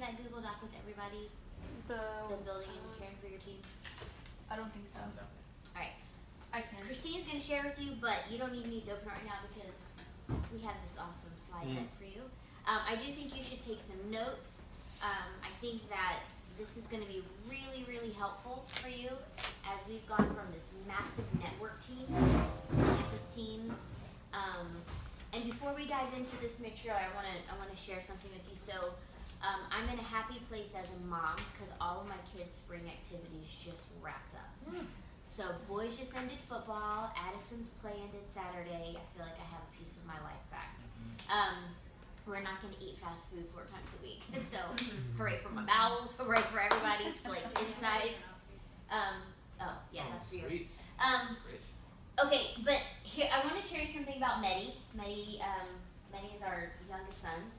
that Google Doc with everybody? The building and caring for your team? I don't think so. No. Alright. I can. Christine's going to share with you, but you don't need me to open it right now because we have this awesome slide deck for you. I do think you should take some notes. I think that this is going to be really, really helpful for you as we've gone from this massive network team to campus teams. And before we dive into this material, I want to share something with you. So I'm in a happy place as a mom because all of my kids' spring activities just wrapped up. So boys just ended football. Addison's play ended Saturday. I feel like I have a piece of my life back. We're not going to eat fast food 4 times a week. So hooray for my bowels, hooray for everybody's like insides. Oh yeah, that's for you. Sweet. Okay, but here I want to share you something about Mehdi. Mehdi is our youngest son,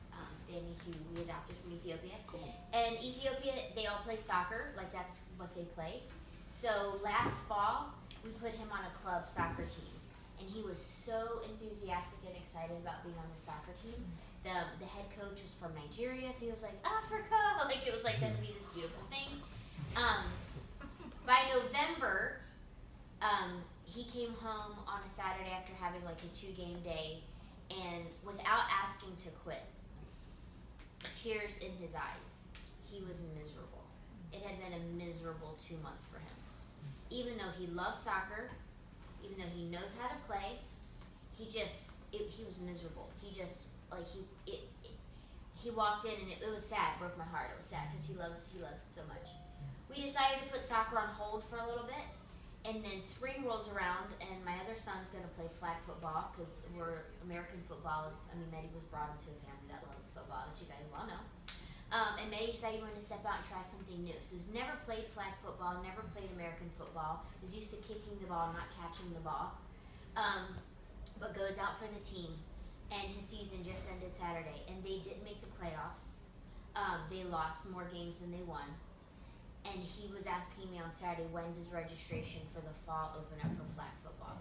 Danny, who we adopted from Ethiopia. Cool. And Ethiopia, they all play soccer, like that's what they play. So last fall, we put him on a club soccer team, and he was so enthusiastic and excited about being on the soccer team. The head coach was from Nigeria, so he was like, Africa! Like it was like going to be this beautiful thing. By November, he came home on a Saturday after having like a 2-game day, and without asking to quit, tears in his eyes, he was miserable. It had been a miserable 2 months for him. Even though he loves soccer, even though he knows how to play, he was miserable. He just like he walked in and it was sad. It broke my heart. It was sad because he loves it so much. We decided to put soccer on hold for a little bit, and then spring rolls around, and my other son's going to play flag football because American football is. I mean, Mehdi was brought into a family that loves football, as you guys well know. And Mehdi decided he wanted to step out and try something new. So he's never played flag football, never played American football. He's used to kicking the ball, not catching the ball. But goes out for the team. And his season just ended Saturday. And they didn't make the playoffs. They lost more games than they won. And he was asking me on Saturday, when does registration for the fall open up for flag football?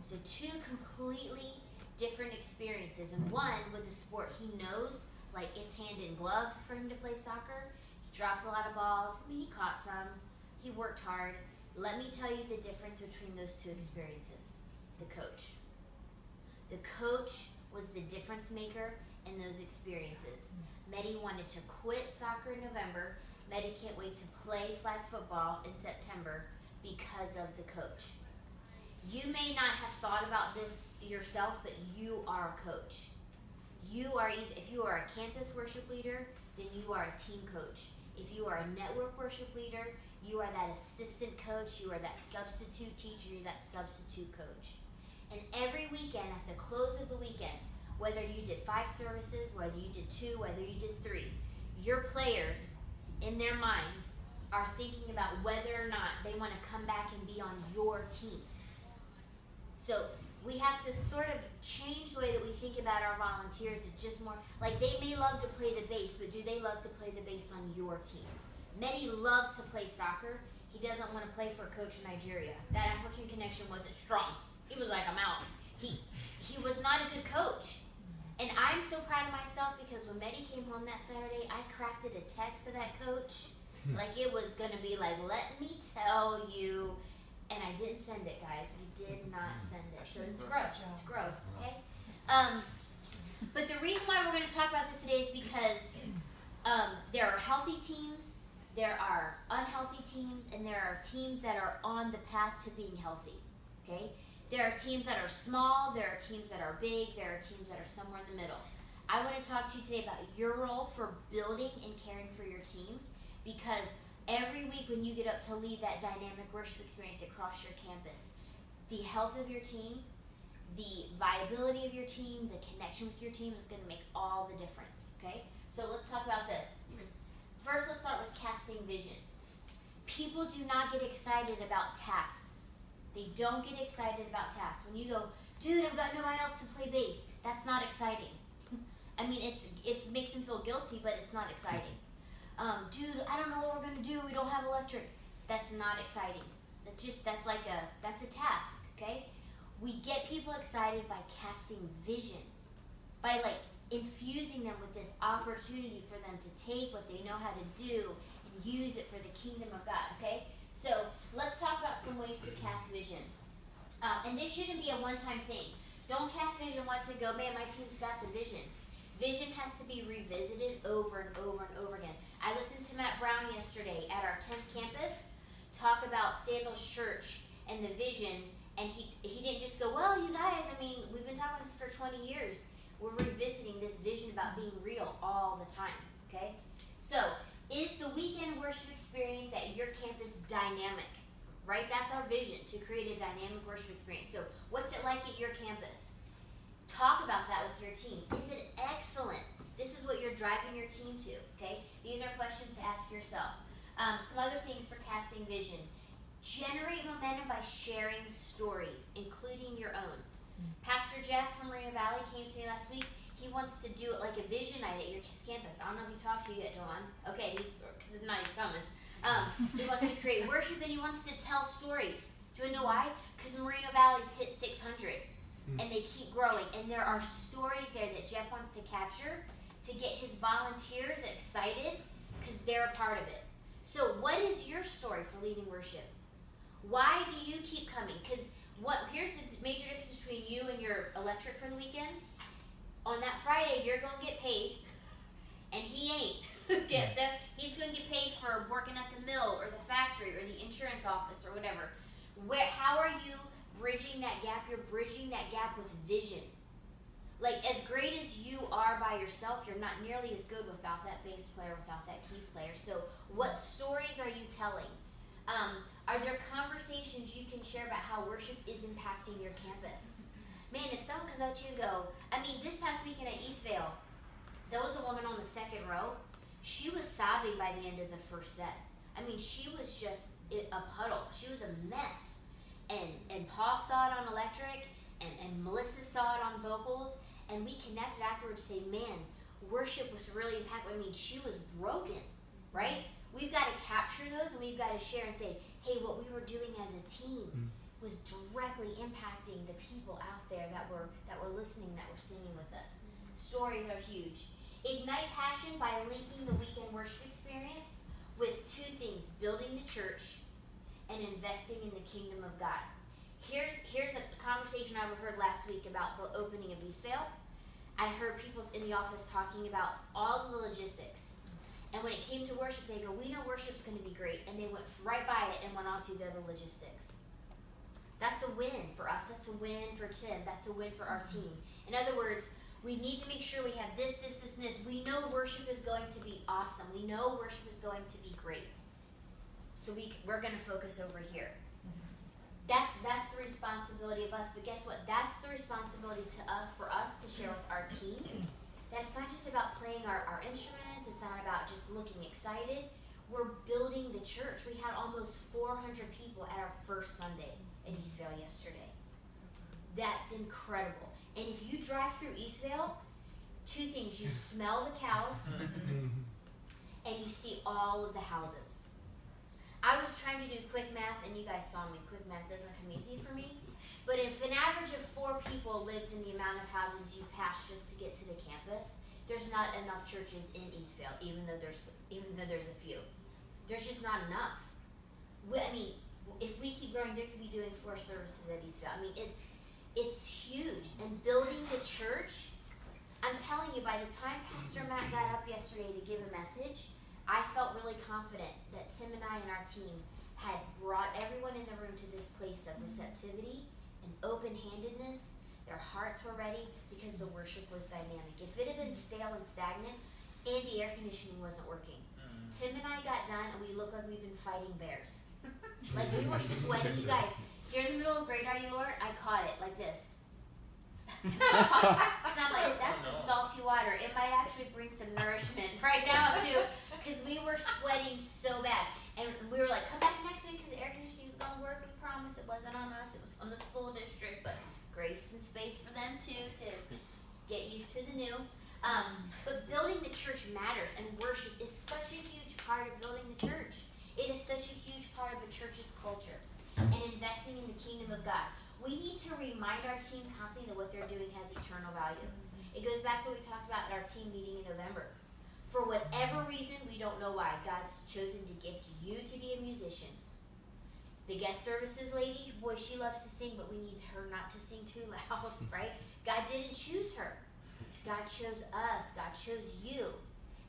So 2 completely different experiences. And one with a sport he knows, like it's hand in glove for him to play soccer. He dropped a lot of balls. I mean, he caught some. He worked hard. Let me tell you the difference between those 2 experiences. The coach. The coach was the difference maker in those experiences. Mehdi wanted to quit soccer in November. Mehdi can't wait to play flag football in September because of the coach. You may not have thought about this yourself, but you are a coach. If you are a campus worship leader, then you are a team coach. If you are a network worship leader, you are that assistant coach, you are that substitute teacher, you're that substitute coach. And every weekend, at the close of the weekend, whether you did 5 services, whether you did 2, whether you did 3, your players, in their mind, are thinking about whether or not they want to come back and be on your team. So we have to sort of change the way that we think about our volunteers. It's just more like they may love to play the bass, but do they love to play the bass on your team? Mehdi loves to play soccer. He doesn't want to play for a coach in Nigeria. That African connection wasn't strong. He was like, I'm out. He was not a good coach. And I'm so proud of myself because when Mehdi came home that Saturday, I crafted a text to that coach. Like it was going to be like, let me tell you. And I didn't send it, guys. I did not send it. So it's growth. It's growth, okay? But the reason why we're going to talk about this today is because there are healthy teams, there are unhealthy teams, and there are teams that are on the path to being healthy, okay? There are teams that are small, there are teams that are big, there are teams that are somewhere in the middle. I want to talk to you today about your role for building and caring for your team, because every week when you get up to lead that dynamic worship experience across your campus, the health of your team, the viability of your team, the connection with your team is going to make all the difference, okay? So let's talk about this. First, let's start with casting vision. People do not get excited about tasks. They don't get excited about tasks. When you go, dude, I've got nobody else to play bass, that's not exciting. I mean, it makes them feel guilty, but it's not exciting. Dude, I don't know what we're going to do. We don't have electric. That's not exciting. That's a task, okay? We get people excited by casting vision, by infusing them with this opportunity for them to take what they know how to do and use it for the kingdom of God, okay? So let's talk about some ways to cast vision. And this shouldn't be a one-time thing. Don't cast vision once and go, man, my team's got the vision. Vision has to be revisited over and over and over again. I listened to Matt Brown yesterday at our 10th campus talk about Sandals Church and the vision, and he didn't just go, well, you guys, I mean, we've been talking about this for 20 years. We're revisiting this vision about being real all the time, okay? So, is the weekend worship experience at your campus dynamic? Right? That's our vision, to create a dynamic worship experience. So, what's it like at your campus? Talk about that with your team. Is it excellent? This is what you're driving your team to, okay? These are questions to ask yourself. Some other things for casting vision. Generate momentum by sharing stories, including your own. Pastor Jeff from Moreno Valley came to me last week. He wants to do it like a vision night at your campus. I don't know if he talked to you yet, Joanne. Okay, because if not, he's coming. He wants to create worship and he wants to tell stories. Do you know why? Because Moreno Valley's hit 600 and they keep growing. And there are stories there that Jeff wants to capture to get his volunteers excited because they're a part of it. So what is your story for leading worship? Why do you keep coming? Because here's the major difference between you and your electric for the weekend. On that Friday, you're going to get paid, and he ain't. Okay, so he's going to get paid for working at the mill or the factory or the insurance office or whatever. How are you bridging that gap? You're bridging that gap with vision. Like, as great as you are by yourself, you're not nearly as good without that bass player, without that keys player. So what stories are you telling? Are there conversations you can share about how worship is impacting your campus? Man, if someone comes up to you and go, I mean, this past weekend at Eastvale, there was a woman on the second row. She was sobbing by the end of the first set. I mean, she was just a puddle. She was a mess. And Paul saw it on electric, and Melissa saw it on vocals, and we connected afterwards saying, man, worship was really impactful. I mean, she was broken, right? We've got to capture those, and we've got to share and say, hey, what we were doing as a team was directly impacting the people out there that were listening, that were singing with us. Stories are huge. Ignite passion by linking the weekend worship experience with two things: building the church and investing in the kingdom of God. Here's a conversation I overheard last week about the opening of Eastvale. I heard people in the office talking about all the logistics. And when it came to worship, they go, we know worship's going to be great. And they went right by it and went on to the other logistics. That's a win for us. That's a win for Tim. That's a win for our team. In other words, we need to make sure we have this, this, this, and this. We know worship is going to be awesome. We know worship is going to be great. So we're going to focus over here. That's the responsibility of us. But guess what? That's the responsibility for us to share with our team. That it's not just about playing our instruments. It's not about just looking excited. We're building the church. We had almost 400 people at our first Sunday at Eastvale yesterday. That's incredible. And if you drive through Eastvale, two things. You smell the cows and you see all of the houses. I was trying to do quick math, and you guys saw me. Quick math doesn't come easy for me. But if an average of 4 people lived in the amount of houses you pass just to get to the campus, there's not enough churches in Eastvale, even though there's a few. There's just not enough. I mean, if we keep growing, there could be doing 4 services at Eastvale. I mean, it's huge. And building the church, I'm telling you, by the time Pastor Matt got up yesterday to give a message, I felt really confident that Tim and I and our team had brought everyone in the room to this place of receptivity and open-handedness. Their hearts were ready because the worship was dynamic. If it had been stale and stagnant and the air conditioning wasn't working, Tim and I got done and we looked like we'd been fighting bears. Like we were sweating. You guys, during the middle of Great Are You Lord, I caught it like this. So I'm like, that's some salty water. It might actually bring some nourishment right now too, because we were sweating so bad. And we were like, come back next week because the air conditioning is going to work. We promise. It wasn't on us. It was on the school district. But grace and space for them too to get used to the new. But building the church matters, and worship is such a huge part of building the church. It is such a huge part of a church's culture and investing in the kingdom of God. We need to remind our team constantly that what they're doing has eternal value. It goes back to what we talked about at our team meeting in November. For whatever reason, we don't know why, God's chosen to gift you to be a musician. The guest services lady, boy, she loves to sing, but we need her not to sing too loud, right? God didn't choose her. God chose us. God chose you.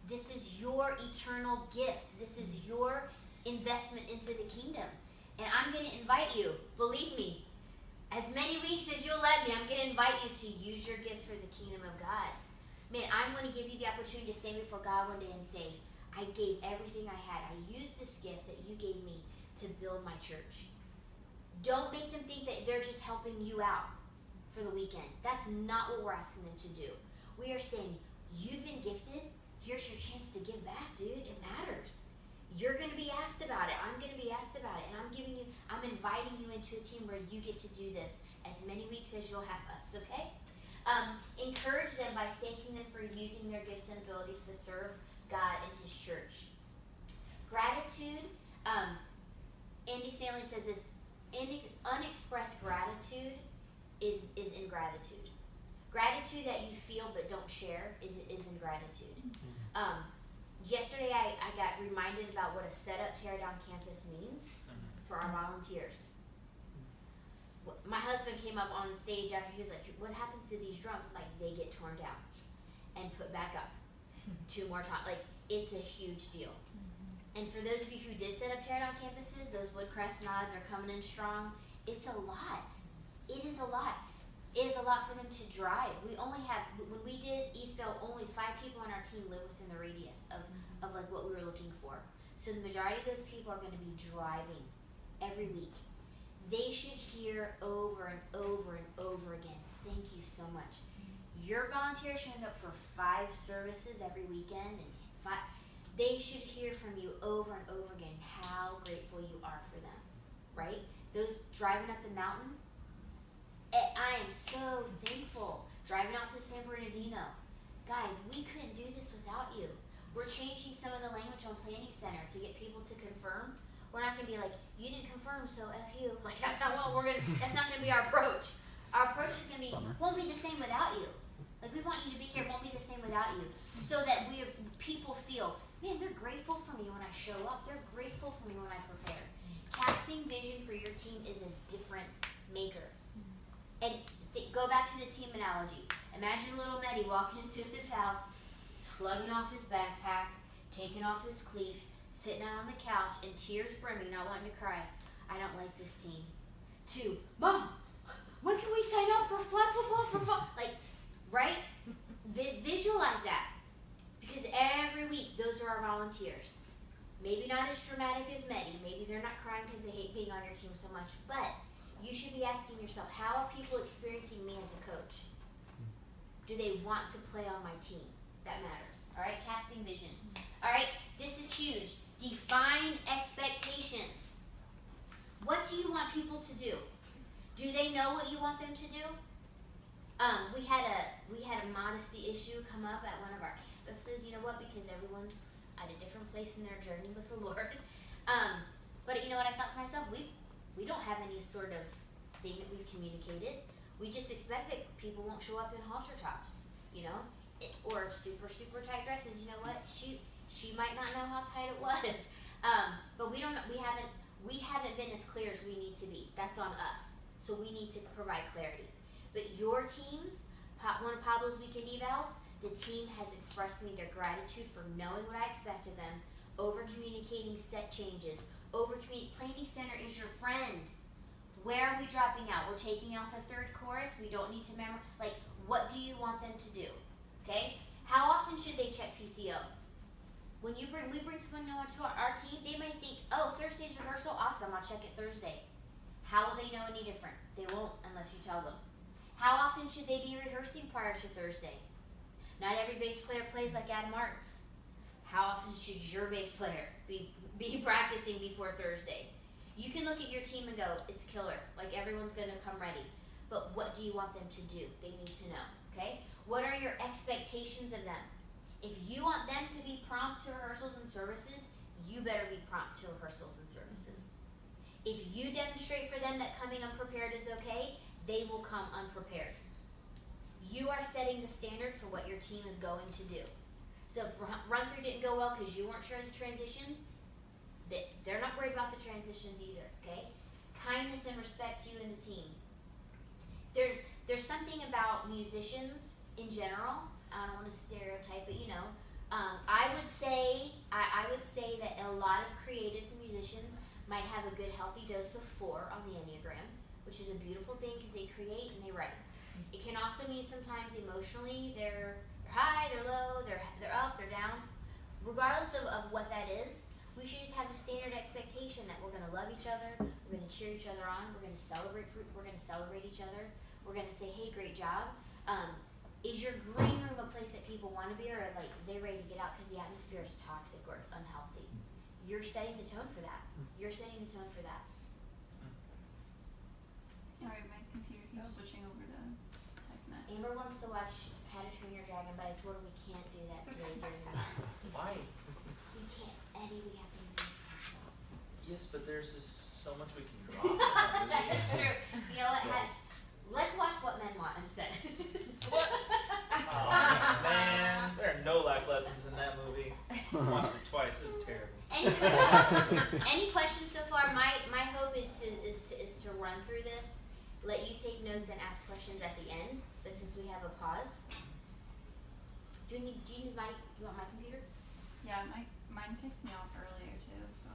This is your eternal gift. This is your investment into the kingdom. And I'm going to invite you, believe me, as many weeks as you'll let me, I'm going to invite you to use your gifts for the kingdom of God. Man, I'm going to give you the opportunity to stand before God one day and say, I gave everything I had. I used this gift that you gave me to build my church. Don't make them think that they're just helping you out for the weekend. That's not what we're asking them to do. We are saying, you've been gifted. Here's your chance to give back, dude. It matters. You're going to be asked about it. I'm going to be asked about it. And I'm inviting you into a team where you get to do this as many weeks as you'll have us, okay? Encourage them by thanking them for using their gifts and abilities to serve God and His church. Gratitude, Andy Stanley says this, unexpressed gratitude is ingratitude. Gratitude that you feel but don't share is ingratitude. Yesterday I got reminded about what a set up tear down campus means for our volunteers. My husband came up on stage after, he was like, what happens to these drums? I'm like, they get torn down and put back up 2 more times. Like, it's a huge deal. And for those of you who did set up tear down campuses, those Woodcrest nods are coming in strong. It's a lot. It is a lot. It is a lot for them to drive. We only have, when we did Eastvale, only 5 people on our team live within the radius of like what we were looking for. So the majority of those people are going to be driving every week. They should hear over and over and over again, thank you so much. Your volunteers showing up for 5 services every weekend, and they should hear from you over and over again how grateful you are for them, right? Those driving up the mountain, I am so thankful. Driving out to San Bernardino. Guys, we couldn't do this without you. We're changing some of the language on Planning Center to get people to confirm. We're not going to be like, you didn't confirm, so F you. Like, that's not what that's not going to be our approach. Our approach is going to be, won't be the same without you. Like, we want you to be here, won't be the same without you. So that people feel, man, they're grateful for me when I show up. They're grateful for me when I prepare. Casting vision for your team is a difference maker. And go back to the team analogy. Imagine little Meddy walking into his house, slugging off his backpack, taking off his cleats, sitting out on the couch, and tears brimming, not wanting to cry. I don't like this team. 2, Mom, when can we sign up for flag football for fun? Like, right? Visualize that. Because every week, those are our volunteers. Maybe not as dramatic as Meddy. Maybe they're not crying because they hate being on your team so much. But you should be asking yourself, how are people experiencing me as a coach? Do they want to play on my team? That matters. All right, casting vision. All right, this is huge. Define expectations. What do you want people to do? Do they know what you want them to do? We had a modesty issue come up at one of our campuses. You know what? Because everyone's at a different place in their journey with the Lord. But you know what? I thought to myself, we don't have any sort of thing that we've communicated. We just expect that people won't show up in halter tops, you know, or super tight dresses. You know what? She might not know how tight it was, but we haven't been as clear as we need to be. That's on us. So we need to provide clarity. But your teams, one of Pablo's weekend evals, the team has expressed to me their gratitude for knowing what I expect of them, over communicating set changes, Planning Center is your friend. Where are we dropping out? We're taking out the 3rd chorus. We don't need to memorize. Like, what do you want them to do? Okay? How often should they check PCO? When we bring someone new to our team, they may think, oh, Thursday's rehearsal, awesome, I'll check it Thursday. How will they know any different? They won't unless you tell them. How often should they be rehearsing prior to Thursday? Not every bass player plays like Adam Martz. How often should your bass player be practicing before Thursday? You can look at your team and go, it's killer. Like, everyone's going to come ready. But what do you want them to do? They need to know, okay? What are your expectations of them? If you want them to be prompt to rehearsals and services, you better be prompt to rehearsals and services. If you demonstrate for them that coming unprepared is okay, they will come unprepared. You are setting the standard for what your team is going to do. So if run through didn't go well because you weren't sure of the transitions, they're not worried about the transitions either, okay? Kindness and respect to you and the team. There's something about musicians in general. I don't want to stereotype, but I would say that a lot of creatives and musicians might have a good healthy dose of 4 on the Enneagram, which is a beautiful thing because they create and they write. It can also mean sometimes emotionally they're high, they're low, they're up, they're down. Regardless of what that is, we should just have a standard expectation that we're gonna love each other, we're gonna cheer each other on, we're gonna celebrate each other, we're gonna say, hey, great job. Is your green room a place that people want to be, or like they're ready to get out because the atmosphere is toxic or it's unhealthy? You're setting the tone for that. Sorry, my computer keeps switching over to TechNet. Amber wants to watch How to Train Your Dragon, but I told her we can't do that today during the night. Why? We can't, Eddie, we have things we have to talk about. Yes, but there's just so much we can draw from that movie. That's true. You know what? Yes. Let's watch What Men Want instead. Oh man, there are no life lessons in that movie. I watched it twice. It was terrible. Any questions so far? My hope is to run through this, let you take notes and ask questions at the end. But since we have a pause, do you use my? You want my computer? Yeah, mine kicked me off earlier too, so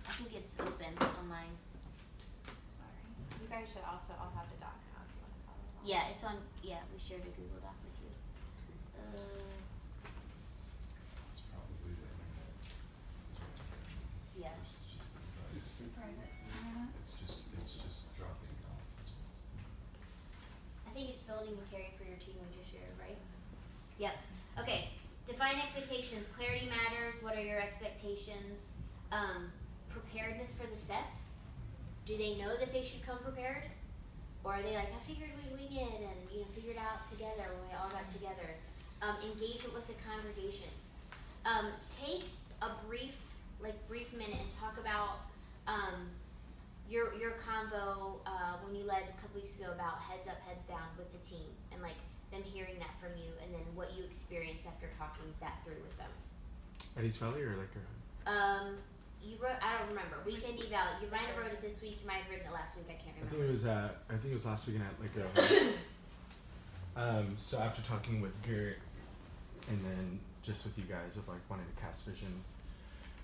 I think it's open online. sorry. You guys should also all have the doc now if you want to follow along. Yeah, it's on. Yeah, we shared a Google Doc with you. It's probably the internet. Yes. It's just the device. Private internet. It's just dropping it off. Is what it's doing. I think it's building and caring for your team we just shared, right? Yep. Okay. Define expectations. Clarity matters. What are your expectations? Preparedness for the sets. Do they know that they should come prepared? Or are they like, I figured we'd wing it and figure it out together when we all got together? Engagement with the congregation. Take a brief minute and talk about your convo when you led a couple weeks ago about heads up, heads down with the team, and like them hearing that from you, and then what you experienced after talking that through with them. Eddie's Valley or like You wrote, I don't remember, weekend eval. You might have wrote it this week, you might have written it last week, I can't I think remember. it was last weekend at like so after talking with Garrett and then just with you guys of like wanting to cast vision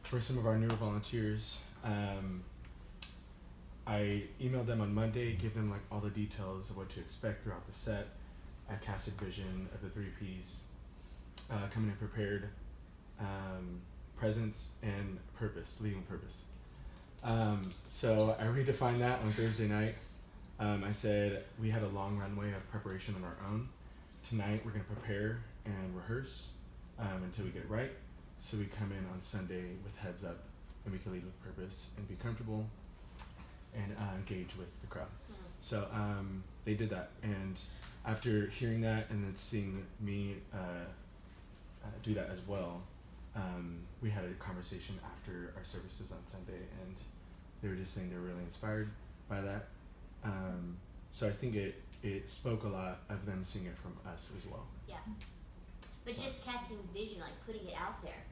for some of our newer volunteers, I emailed them on Monday, gave them like all the details of what to expect throughout the set. I casted vision of the 3 Ps, coming in prepared, presence and purpose, leading with purpose. So I redefined that on Thursday night. I said we had a long runway of preparation on our own. Tonight we're going to prepare and rehearse until we get it right. So we come in on Sunday with heads up and we can lead with purpose and be comfortable and engage with the crowd. So they did that, and after hearing that and then seeing me do that as well, we had a conversation after our services on Sunday, and they were just saying they were really inspired by that. So I think it spoke a lot of them seeing it from us as well. Yeah. But just casting vision, like putting it out there.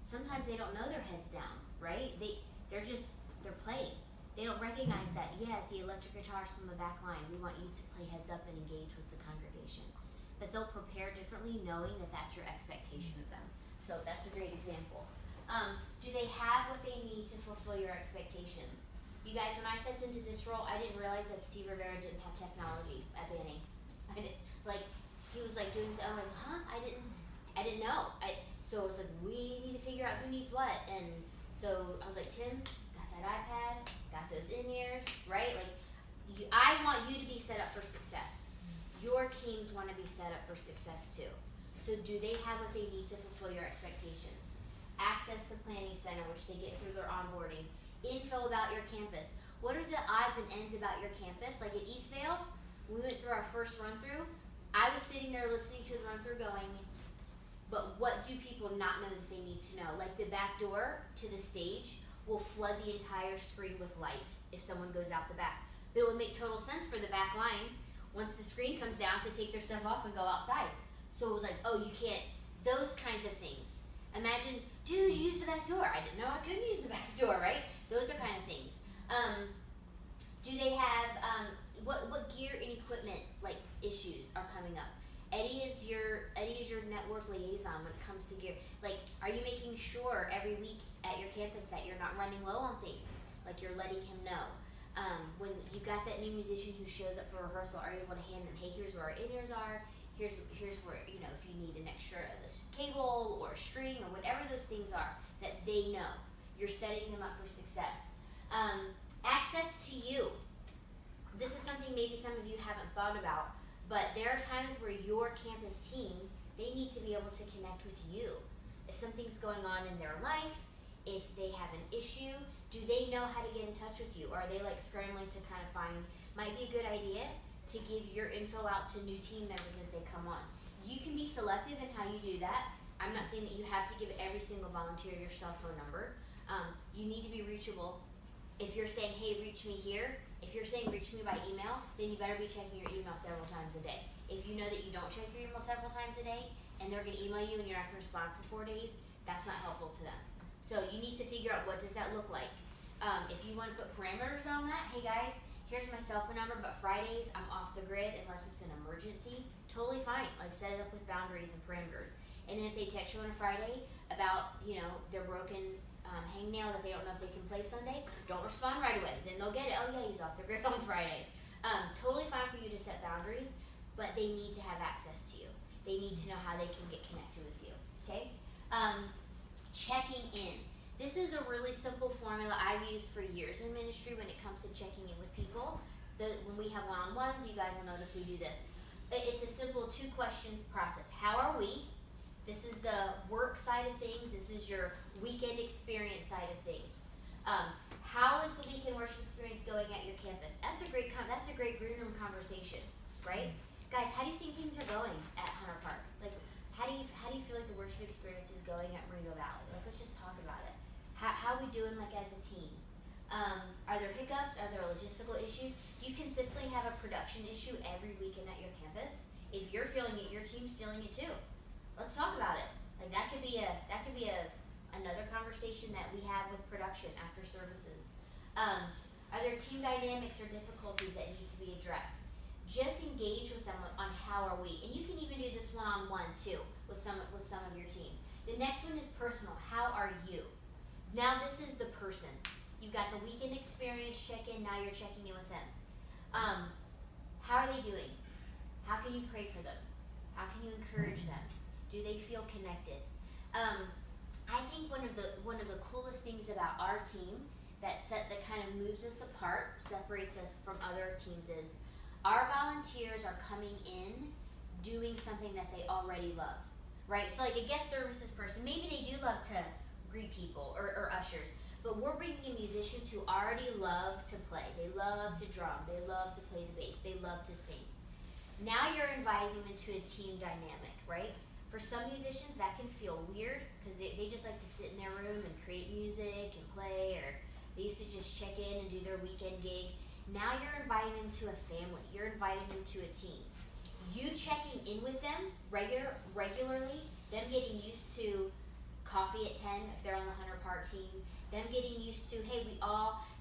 Sometimes they don't know their heads down, right? They're playing. They don't recognize that, yes, the electric guitarist from the back line, we want you to play heads up and engage with the congregation. But they'll prepare differently knowing that that's your expectation of them. So that's a great example. Do they have what they need to fulfill your expectations? You guys, when I stepped into this role, I didn't realize that Steve Rivera didn't have technology at Banning. He was like doing so, I'm like, huh? I didn't know. So I was like, we need to figure out who needs what. And so I was like, Tim, got that iPad, got those in-ears, right? I want you to be set up for success. Your teams want to be set up for success too. So do they have what they need to fulfill your expectations? Access the planning center, which they get through their onboarding. Info about your campus. What are the odds and ends about your campus? Like at Eastvale, we went through our first run-through. I was sitting there listening to the run-through going, but what do people not know that they need to know? Like the back door to the stage will flood the entire screen with light if someone goes out the back. But it would make total sense for the back line. once the screen comes down to take their stuff off and go outside. So it was like, oh, you can't, those kinds of things. Imagine, dude, you used the back door. I didn't know I couldn't use the back door, right? Those are kind of things. Do they have, what gear and equipment, like, issues are coming up? Eddie is your network liaison when it comes to gear. Like, are you making sure every week at your campus that you're not running low on things? Like, you're letting him know. When you've got that new musician who shows up for rehearsal, are you able to hand them, hey, here's where our in-ears are, here's where, you know, if you need an extra this cable or string or whatever those things are, that they know. You're setting them up for success. Access to you. This is something maybe some of you haven't thought about, but there are times where your campus team, they need to be able to connect with you. If something's going on in their life, if they have an issue, do they know how to get in touch with you? Or are they like scrambling to kind of find, might be a good idea to give your info out to new team members as they come on. You can be selective in how you do that. I'm not saying that you have to give every single volunteer your cell phone number. You need to be reachable. If you're saying, hey, reach me here, if you're saying reach me by email, then you better be checking your email several times a day. If you know that you don't check your email several times a day, and they're gonna email you and you're not gonna respond for 4 days, that's not helpful to them. So you need to figure out, what does that look like? If you want to put parameters on that, hey guys, here's my cell phone number, but Fridays I'm off the grid unless it's an emergency. Totally fine. Like, set it up with boundaries and parameters. And then if they text you on a Friday about, you know, their broken hangnail that they don't know if they can play Sunday, don't respond right away. Then they'll get it. Oh yeah, he's off the grid on Friday. Totally fine for you to set boundaries, but they need to have access to you. They need to know how they can get connected with you. Okay? Checking in. This is a really simple formula I've used for years in ministry when it comes to checking in with people. When we have one-on-ones, you guys will notice we do this. It's a simple 2-question process. How are we? This is the work side of things. This is your weekend experience side of things. How is the weekend worship experience going at your campus? That's a great green room conversation, right? Guys, how do you think things are going at Hunter Park? Like, how do you feel like the worship experience is going at Marino Valley? Like, let's just talk about it. How are we doing, like, as a team? Are there hiccups? Are there logistical issues? Do you consistently have a production issue every weekend at your campus? If you're feeling it, your team's feeling it too. Let's talk about it. Like, that could be another conversation that we have with production after services. Are there team dynamics or difficulties that need to be addressed? Just engage with them on how are we, and you can even do this one-on-one too with some of your team. The next one is personal. How are you? Now this is the person. You've got the weekend experience check-in, now you're checking in with them. How are they doing? How can you pray for them? How can you encourage them? Do they feel connected? I think one of the coolest things about our team that kind of moves us apart, separates us from other teams, is our volunteers are coming in doing something that they already love, right? So like a guest services person, maybe they do love to greet people or ushers, but we're bringing in musicians who already love to play. They love to drum. They love to play the bass. They love to sing. Now you're inviting them into a team dynamic, right? For some musicians, that can feel weird because they just like to sit in their room and create music and play, or they used to just check in and do their weekend gig. Now you're inviting them to a family. You're inviting them to a team. You checking in with them regularly, them getting used to coffee at 10 if they're on the Hunter Park team, them getting used to, hey,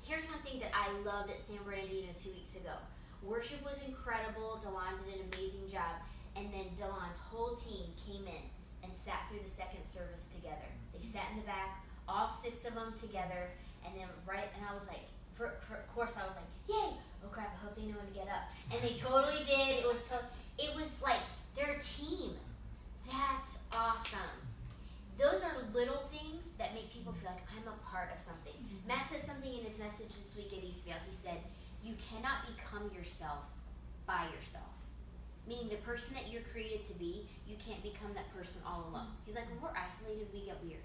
here's one thing that I loved at San Bernardino 2 weeks ago. Worship was incredible. Delon did an amazing job. And then Delon's whole team came in and sat through the second service together. They sat in the back, all 6 of them together, and then and I was like, of course I was like, yay, oh crap, I hope they know when to get up. And they totally did. It was like, they're a team. That's awesome. Those are little things that make people feel like I'm a part of something. Matt said something in his message this week at Eastvale. He said, you cannot become yourself by yourself. Meaning the person that you're created to be, you can't become that person all alone. He's like, when we're isolated, we get weird.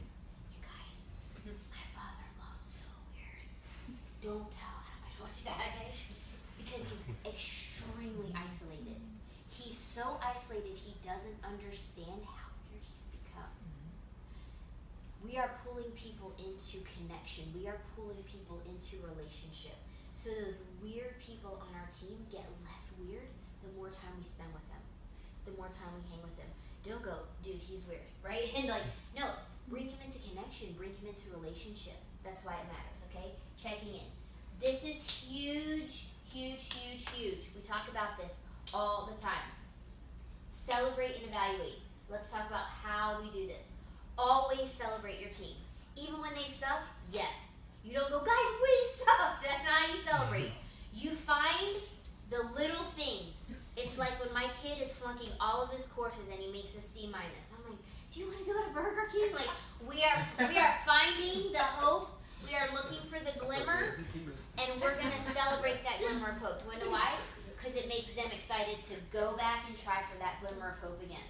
You guys, my father-in-law is so weird. Don't tell him I told you that, okay? Because he's extremely isolated. He's so isolated, he doesn't understand how weird he's become. We are pulling people into connection. We are pulling people into relationship. So those weird people on our team get less weird the more time we spend with them, the more time we hang with them. Don't go, dude, he's weird, right? And like, no, bring him into connection, bring him into relationship. That's why it matters, okay? Checking in. This is huge, huge, huge, huge. We talk about this all the time. Celebrate and evaluate. Let's talk about how we do this. Always celebrate your team. Even when they suck, yes. You don't go, guys, we suck. That's not how you celebrate. You find the little thing. It's like when my kid is flunking all of his courses and he makes a C minus. I'm like, do you want to go to Burger King? Like, we are finding the hope. We are looking for the glimmer, and we're gonna celebrate that glimmer of hope. You know why? Because it makes them excited to go back and try for that glimmer of hope again.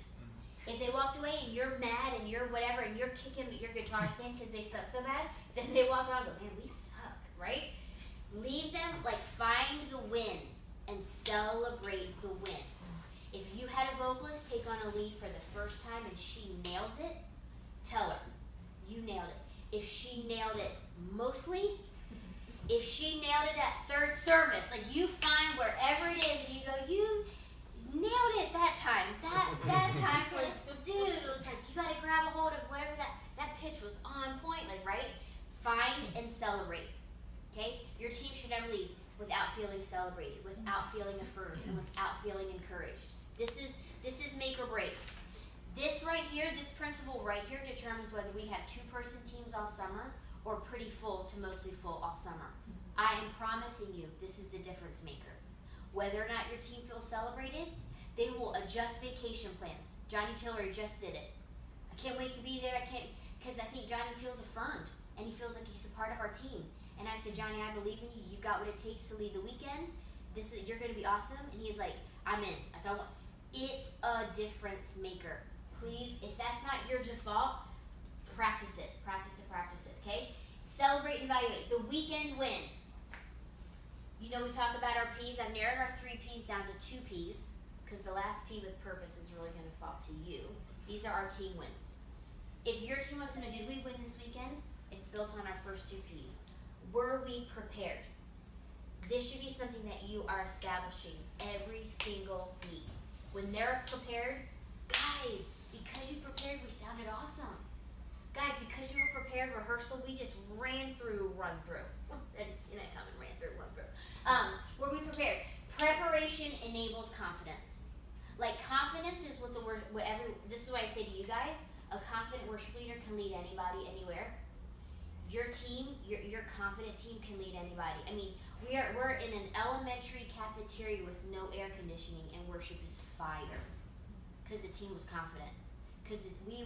If they walked away and you're mad and you're whatever and you're kicking your guitar stand because they suck so bad, then they walk around and go, man, we suck, right? Leave them, like, find the win and celebrate the win. If you had a vocalist take on a lead for the first time and she nails it, tell her, you nailed it. If she nailed it mostly, if she nailed it at third service, like, you find wherever it is and you go, you nailed it that time. That time was, dude, it was like, you gotta grab a hold of whatever that pitch was on point, like, right? Find and celebrate, okay? Your team should never leave without feeling celebrated, without feeling affirmed, and without feeling encouraged. This is make or break. This right here, this principle right here determines whether we have 2-person teams all summer or pretty full to mostly full all summer. I am promising you, this is the difference maker. Whether or not your team feels celebrated, they will adjust vacation plans. Johnny Tillery just did it. I can't wait to be there. Because I think Johnny feels affirmed and he feels like he's a part of our team. And I said, Johnny, I believe in you. You've got what it takes to lead the weekend. You're going to be awesome. And he's like, I'm in. Like, it's a difference maker. Please, if that's not your default, practice it. Practice it, practice it, okay? Celebrate and evaluate. The weekend win. You know, we talk about our P's. I've narrowed our 3 P's down to 2 P's because the last P with purpose is really going to fall to you. These are our team wins. If your team wants to know, did we win this weekend? It's built on our first 2 P's. Were we prepared? This should be something that you are establishing every single week. When they're prepared, guys, because you prepared, we sounded awesome. Guys, because you were prepared, rehearsal, we just ran through, run through. I didn't see that coming, ran through, run through. Were we prepared? Preparation enables confidence. Like, confidence is what the word, this is what I say to you guys, a confident worship leader can lead anybody, anywhere. Your team, your confident team can lead anybody. I mean, we're in an elementary cafeteria with no air conditioning and worship is fire. Because the team was confident. Because we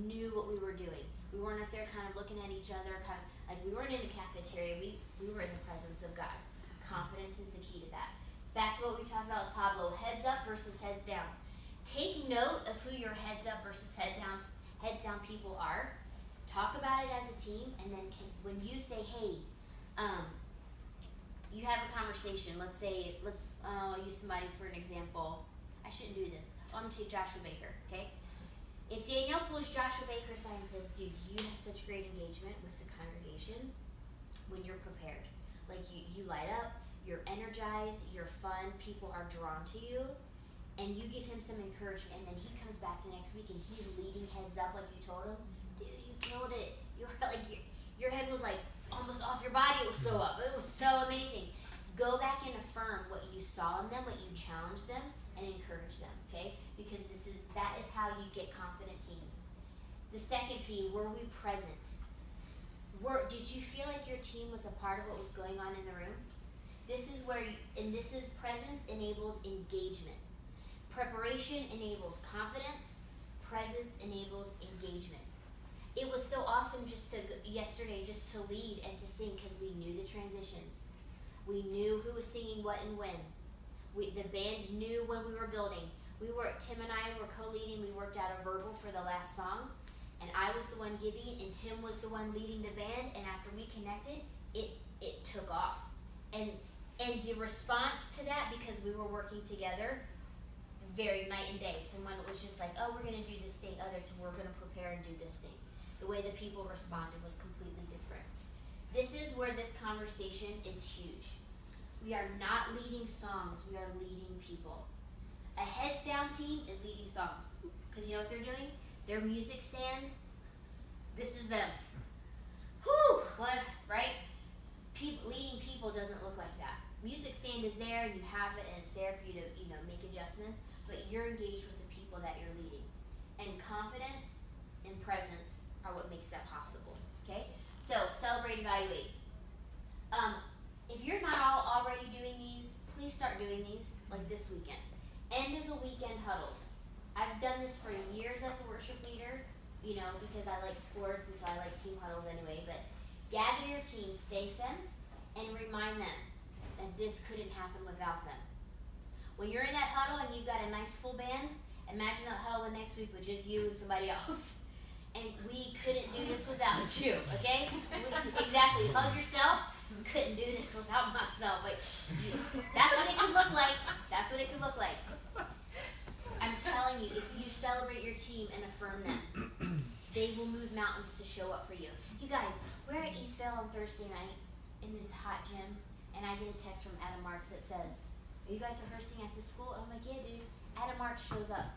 knew what we were doing. We weren't up there kind of looking at each other, kind of like we weren't in a cafeteria. We were in the presence of God. Confidence is the key to that. Back to what we talked about with Pablo, heads up versus heads down. Take note of who your heads up versus heads down people are. Talk about it as a team, and then when you say, hey, you have a conversation. Let's use somebody for an example. I shouldn't do this. I'm gonna take Joshua Baker, okay? If Danielle pulls Joshua Baker aside and says, dude, you have such great engagement with the congregation when you're prepared. Like, you light up, you're energized, you're fun, people are drawn to you, and you give him some encouragement, and then he comes back the next week and he's leading heads up like you told him. Dude, you killed it. Your head was like almost off your body. It was so up. It was so amazing. Go back and affirm what you saw in them, what you challenged them, and encourage them, okay? Because that is how you get confident teams. The second P, were we present? Did you feel like your team was a part of what was going on in the room? This is presence enables engagement. Preparation enables confidence. Presence enables engagement. It was so awesome yesterday to lead and to sing because we knew the transitions. We knew who was singing what and when. The band knew when we were building. Tim and I were co-leading. We worked out a verbal for the last song, and I was the one giving it, and Tim was the one leading the band. And after we connected, it took off. And the response to that, because we were working together, varied night and day. From when it was just like, oh, we're gonna do this thing, other to we're gonna prepare and do this thing. The way the people responded was completely different. This is where this conversation is huge. We are not leading songs, we are leading people. A heads down team is leading songs. Because you know what they're doing? Their music stand, this is them. Whew, what, right? Leading people doesn't look like that. Music stand is there, and you have it, and it's there for you to, make adjustments, but you're engaged with the people that you're leading. And confidence and presence are what makes that possible, okay? So, celebrate, evaluate. If you're not already doing these, please start doing these, like this weekend. End of the weekend huddles. I've done this for years as a worship leader, because I like sports, and so I like team huddles anyway, but gather your team, thank them, and remind them that this couldn't happen without them. When you're in that huddle and you've got a nice full band, imagine that huddle the next week with just you and somebody else. And we couldn't do this without you, okay? Exactly. Hug yourself. Couldn't do this without myself. That's what it could look like. That's what it could look like. I'm telling you, if you celebrate your team and affirm them, they will move mountains to show up for you. You guys, we're at Eastvale on Thursday night in this hot gym, and I get a text from Adam Marks that says, "Are you guys rehearsing at this school?" I'm like, "Yeah, dude." Adam Marks shows up.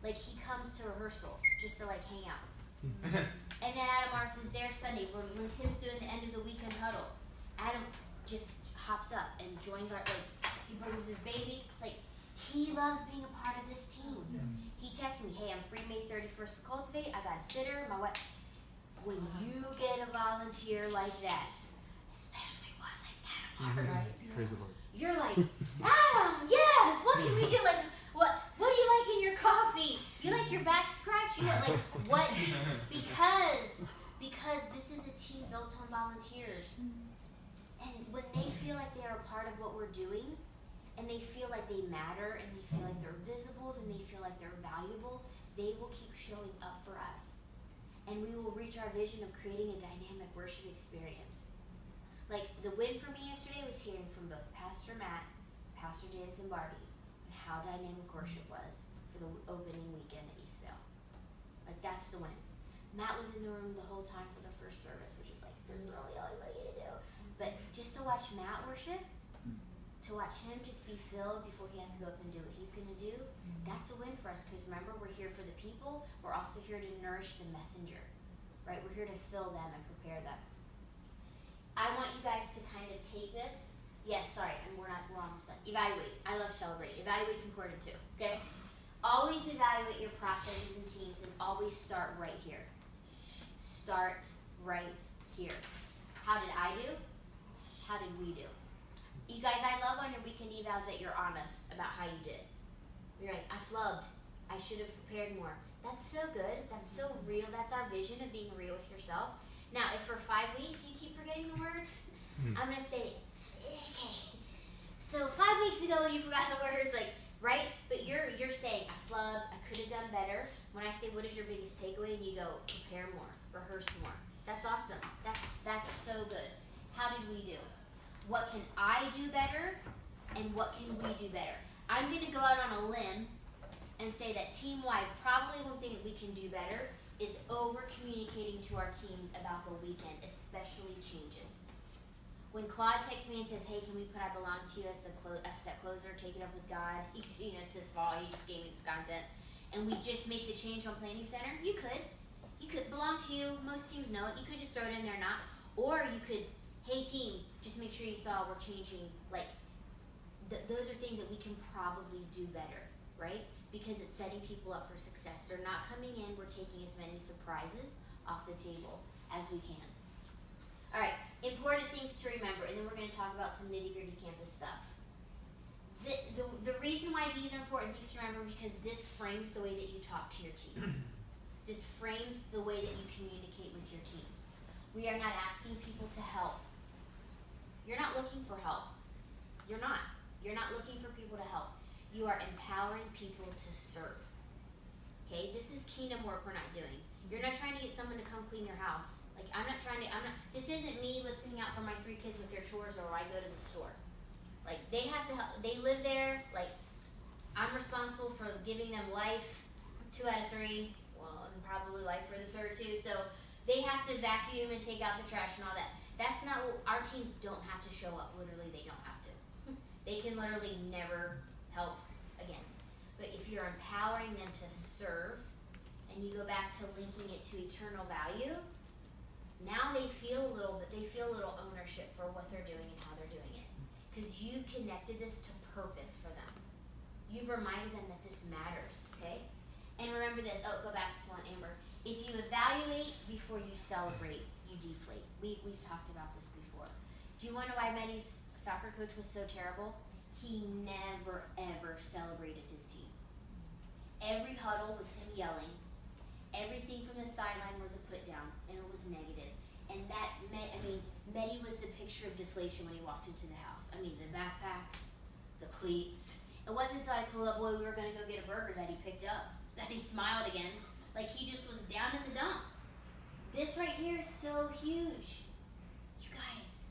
Like, he comes to rehearsal just to, hang out. And then Adam Marks is there Sunday. When Tim's doing the end of the weekend huddle, Adam just hops up and joins our, he brings his baby. He loves being a part of this team. He texts me, "Hey, I'm free May 31st for Cultivate. I got a sitter. My wife." When you get a volunteer like that, especially one like Adam Marks, Praise the Lord. you're like, "Adam, yes, what can we do? What do you like in your coffee? You like your back scratch? What?" Because this is a team built on volunteers. And when they feel like they are a part of what we're doing, and they feel like they matter, and they feel like they're visible, and they feel like they're valuable, they will keep showing up for us. And we will reach our vision of creating a dynamic worship experience. The win for me yesterday was hearing from both Pastor Matt, Pastor Dan Zimbardi, and how dynamic worship was for the opening weekend at Eastvale. That's the win. Matt was in the room the whole time for the first service, which is this is really all I want you to do. But just to watch Matt worship, to watch him just be filled before he has to go up and do what he's going to do, that's a win for us. Because remember, we're here for the people. We're also here to nourish the messenger, right? We're here to fill them and prepare them. I want you guys to kind of take this. Yes, sorry, we're almost done. Evaluate. I love celebrate. Evaluate's important too, okay? Always evaluate your processes and teams, and always start right here. Start right here. How did I do? How did we do? You guys, I love on your weekend evals that you're honest about how you did. You're like, "I flubbed. I should have prepared more." That's so good. That's so real. That's our vision of being real with yourself. Now, if for 5 weeks you keep forgetting the words, I'm going to say, okay. So 5 weeks ago you forgot the words, right? But you're saying, "I flubbed. I could have done better." When I say, "What is your biggest takeaway?" and you go, "Prepare more. Rehearse more." That's awesome. That's so good. How did we do? What can I do better, and what can we do better? I'm going to go out on a limb and say that team-wide, probably one thing that we can do better is over-communicating to our teams about the weekend, especially changes. When Claude texts me and says, "Hey, can we put I Belong to You as a set closer, take it up with God?" It's his fault, he just gave me this content. And we just make the change on Planning Center, you could Belong to You, most teams know it, you could just throw it in there or not. Or you could, "Hey team, just make sure you saw we're changing," those are things that we can probably do better, right? Because it's setting people up for success. They're not coming in, we're taking as many surprises off the table as we can. All right, important things to remember, and then we're going to talk about some nitty-gritty campus stuff. The reason why these are important things to remember, because this frames the way that you talk to your teams. This frames the way that you communicate with your teams. We are not asking people to help. You're not looking for help. You're not. You're not looking for people to help. You are empowering people to serve. Okay, this is kingdom work we're not doing. You're not trying to get someone to come clean your house. This isn't me listening out for my 3 kids with their chores, or I go to the store. They have to help, they live there, I'm responsible for giving them life, 2 out of 3, well, and probably life for the 3rd too, so they have to vacuum and take out the trash and all that. That's not what, our teams don't have to show up, literally they don't have to. They can literally never help again. but if you're empowering them to serve, and you go back to linking it to eternal value, now they feel a little ownership for what they're doing and how they're doing it. Because you've connected this to purpose for them. You've reminded them that this matters, okay? And remember this, go back to one, Amber. If you evaluate before you celebrate, you deflate. We've talked about this before. Do you want to know why Meddy's soccer coach was so terrible? He never, ever celebrated his team. Every huddle was him yelling. Everything from the sideline was a put down, and it was negative. And that meant, Meddy was the picture of deflation when he walked into the house. The backpack, the cleats. It wasn't until I told that boy we were going to go get a burger that he picked up, that he smiled again. Like he just was down in the dumps. This right here is so huge. You guys,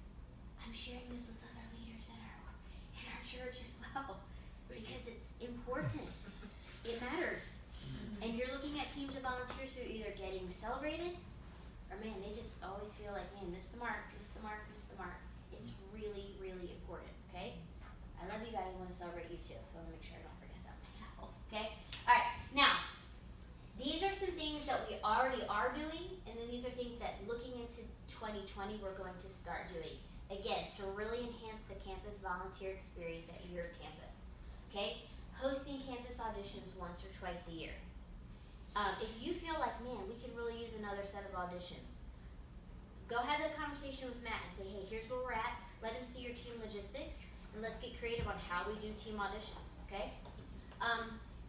I'm sharing this with other leaders in our church as well, because it's important. It matters. And you're looking at teams of volunteers who are either getting celebrated, or man, they just always feel like, man, missed the mark, missed the mark, missed the mark. It's really, really important, okay? I love you guys, I want to celebrate you too, so I want to make sure I don't forget that myself, okay? Alright, now, these are some things that we already are doing, and then these are things that looking into 2020 we're going to start doing. Again, to really enhance the campus volunteer experience at your campus, okay? Hosting campus auditions once or twice a year. If you feel like, man, we could really use another set of auditions, go have that conversation with Matt and say, hey, here's where we're at. Let him see your team logistics, and let's get creative on how we do team auditions, okay?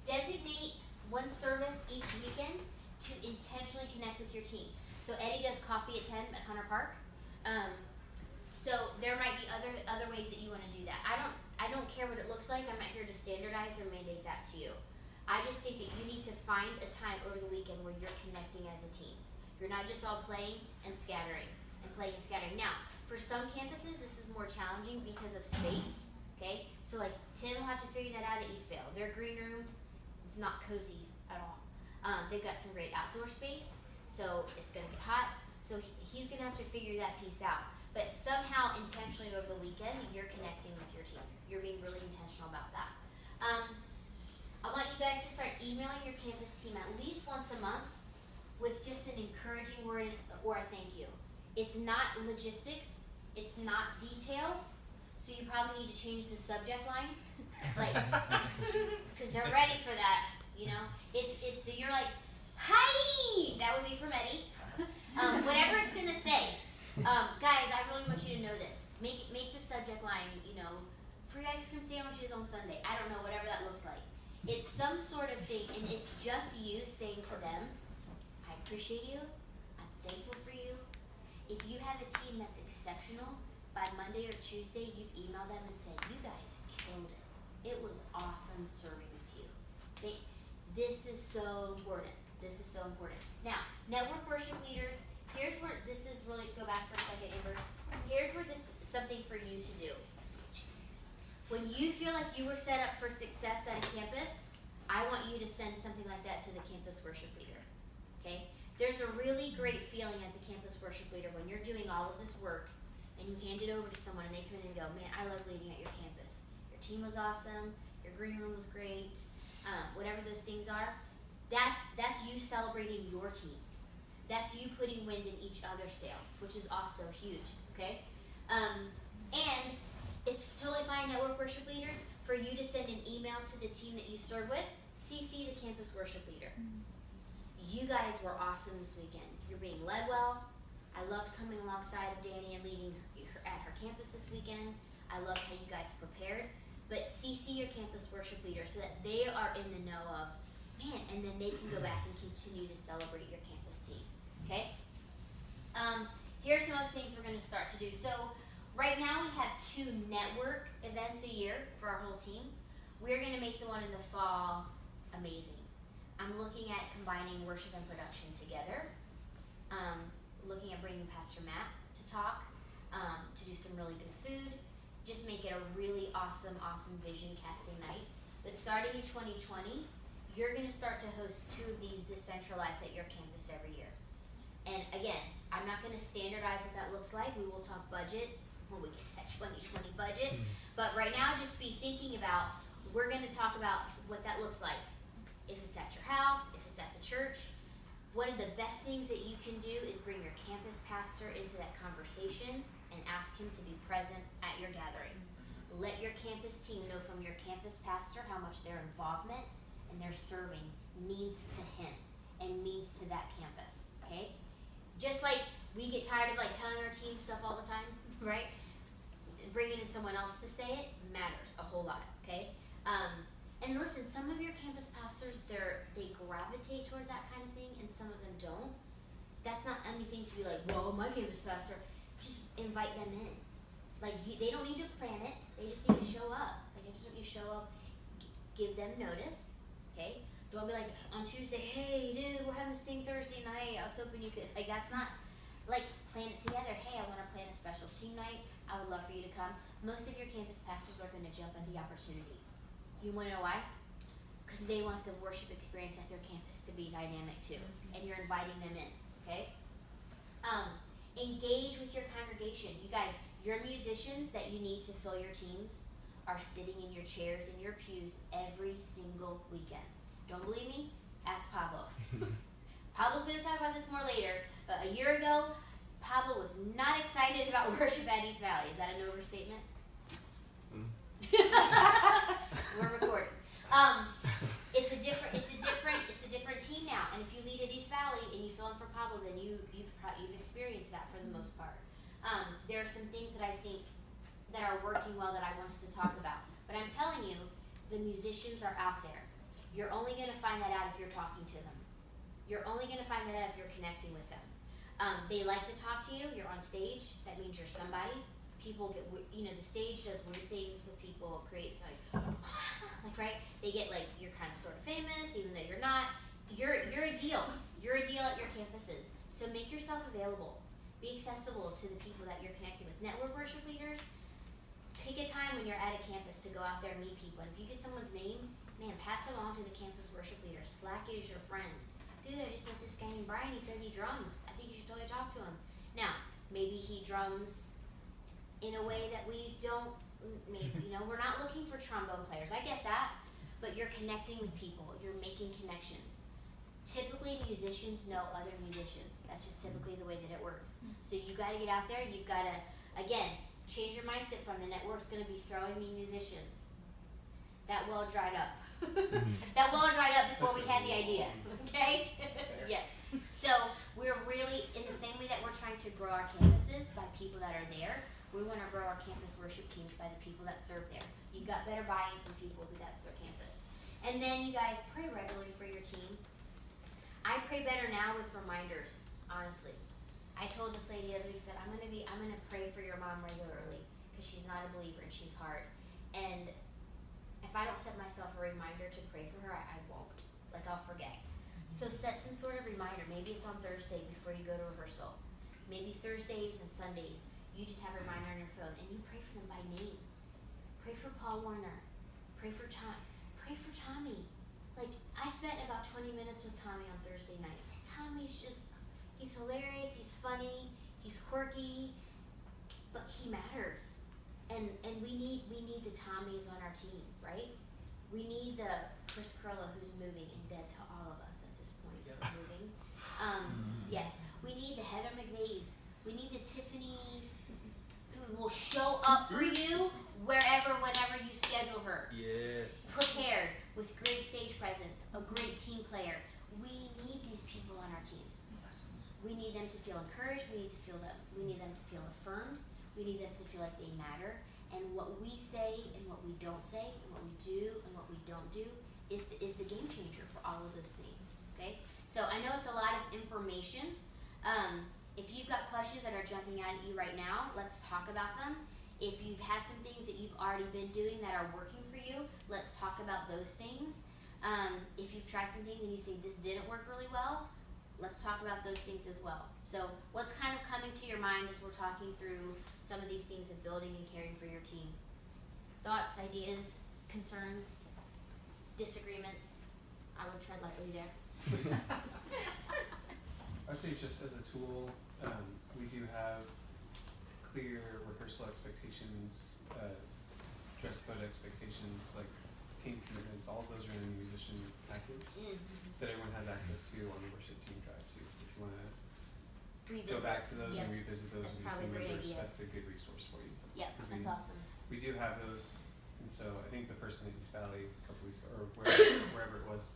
Designate one service each weekend to intentionally connect with your team. So Eddie does coffee at 10 at Hunter Park. So there might be other ways that you want to do that. I don't care what it looks like. I'm not here to standardize or mandate that to you. I just think that you need to find a time over the weekend where you're connecting as a team. You're not just all playing and scattering and playing and scattering. Now, for some campuses, this is more challenging because of space, okay? So like Tim will have to figure that out at Eastvale. Their green room, it's not cozy at all. They've got some great outdoor space, so it's gonna get hot. So he's gonna have to figure that piece out. But somehow, intentionally over the weekend, you're connecting with your team. You're being really intentional about that. I want you guys to start emailing your campus team at least once a month with just an encouraging word or a thank you. It's not logistics, it's not details, so you probably need to change the subject line, like, because they're ready for that, you know? It's so you're like, hi, that would be from Eddie. Whatever it's gonna say. Guys, I really want you to know this. Make the subject line, you know, free ice cream sandwiches on Sunday. I don't know, whatever that looks like. It's some sort of thing, and it's just you saying to them, I appreciate you, I'm thankful for you. If you have a team that's exceptional, by Monday or Tuesday, you've emailed them and said, you guys killed it. It was awesome serving with you. This is so important. This is so important. Now, network worship leaders, here's where this is really, go back for a second, Amber. Here's where this is something for you to do. When you feel like you were set up for success at a campus, I want you to send something like that to the campus worship leader, okay? There's a really great feeling as a campus worship leader when you're doing all of this work and you hand it over to someone and they come in and go, man, I love leading at your campus. Your team was awesome, your green room was great, whatever those things are. That's you celebrating your team. That's you putting wind in each other's sails, which is also huge, okay? And it's totally fine, network worship leaders, for you to send an email to the team that you serve with, CC the campus worship leader. You guys were awesome this weekend. You're being led well. I loved coming alongside of Danny and leading her at her campus this weekend. I loved how you guys prepared. But CC your campus worship leader so that they are in the know of, man, and then they can go back and continue to celebrate your campus team, okay? Here's some other things we're gonna start to do. So, right now we have 2 network events a year for our whole team. We're gonna make the one in the fall amazing. I'm looking at combining worship and production together. Looking at bringing Pastor Matt to talk, to do some really good food. Just make it a really awesome vision casting night. But starting in 2020, you're gonna start to host 2 of these decentralized at your campus every year. And again, I'm not gonna standardize what that looks like. We will talk budget when we get that 2020 budget. But right now, just be thinking about we're gonna talk about what that looks like. If it's at your house, if it's at the church. One of the best things that you can do is bring your campus pastor into that conversation and ask him to be present at your gathering. Let your campus team know from your campus pastor how much their involvement and their serving means to him and means to that campus, okay? Just like we get tired of like telling our team stuff all the time, right? Bringing in someone else to say it matters a whole lot, okay? And listen, some of your campus pastors, they gravitate towards that kind of thing, and some of them don't. That's not anything to be like, well, my campus pastor. Just invite them in. Like, they don't need to plan it. They just need to show up. Like, I just want you to show up, give them notice, okay? Don't be like, on Tuesday, hey, dude, we're having this thing Thursday night. I was hoping you could, like, that's not, like, plan it together. Hey, I want to plan a special team night. I would love for you to come. Most of your campus pastors are going to jump at the opportunity. You want to know why? Because they want the worship experience at their campus to be dynamic too, and you're inviting them in, okay? Engage with your congregation. You guys, your musicians that you need to fill your teams are sitting in your chairs in your pews every single weekend. Don't believe me? Ask Pablo. Pablo's going to talk about this more later, but a year ago, Pablo was not excited about worship at East Valley. Is that an overstatement? We're recording. It's a different team now. And if you lead at East Valley and you fill in for Pablo, then you've experienced that for the most part. There are some things that I think that are working well that I want us to talk about. But I'm telling you, the musicians are out there. You're only going to find that out if you're talking to them. You're only going to find that out if you're connecting with them. They like to talk to you. You're on stage. That means you're somebody. People get, the stage does weird things with people. It creates like, right? They get like, you're kind of sort of famous, even though you're not. You're a deal. You're a deal at your campuses. So make yourself available. Be accessible to the people that you're connecting with. Network worship leaders, pick a time when you're at a campus to go out there and meet people. And if you get someone's name, man, pass it along to the campus worship leader. Slack is your friend. Dude, I just met this guy named Brian. He says he drums. I think you should totally talk to him. Now, maybe he drums in a way that we don't, we're not looking for trombone players. I get that, but you're connecting with people. You're making connections. Typically, musicians know other musicians. That's just typically the way that it works. So you got to get out there. You've got to, again, change your mindset from the network's going to be throwing me musicians. That well dried up. That well dried up before we had the idea. Okay? Yeah. So we're really, in the same way that we're trying to grow our campuses by people that are there, we want to grow our campus worship teams by the people that serve there. You've got better buy-in from people who that's their campus. And then you guys pray regularly for your team. I pray better now with reminders, honestly. I told this lady the other week, said, I'm gonna pray for your mom regularly because she's not a believer and she's hard. And if I don't set myself a reminder to pray for her, I won't. Like, I'll forget. So set some sort of reminder. Maybe it's on Thursday before you go to rehearsal. Maybe Thursdays and Sundays. You just have a reminder on your phone and you pray for them by name. Pray for Paul Warner. Pray for Tom. Pray for Tommy. Like, I spent about 20 minutes with Tommy on Thursday night. Tommy's just, he's hilarious, he's funny, he's quirky, but he matters. And we need the Tommies on our team, right? We need the Chris Curlo who's moving and dead to all of us at this point for moving. Yeah. We need the Heather McVeighs. We need the Tiffany who will show up for you wherever, whenever you schedule her. Yes. Prepared, with great stage presence, a great team player. We need these people on our teams. We need them to feel encouraged. We need them to feel affirmed. We need them to feel like they matter. And what we say and what we don't say, and what we do and what we don't do, is the game changer for all of those things. Okay? So I know it's a lot of information. If you've got questions that are jumping out at you right now, let's talk about them. If you've had some things that you've already been doing that are working for you, let's talk about those things. If you've tried some things and you say this didn't work really well, let's talk about those things as well. So what's kind of coming to your mind as we're talking through some of these things of building and caring for your team? Thoughts, ideas, concerns, disagreements? I would tread lightly there. I'd say just as a tool, we do have clear rehearsal expectations, dress code expectations, like team commitments, all of those are in the musician packets that everyone has access to on the worship team drive too. If you wanna Revisit. go back to those and Yep. revisit those That's with your probably team a great members, idea. that's a good resource for you. Yep, Because that's awesome. We do have those, and so I think the person in East Valley a couple weeks ago, or wherever it was,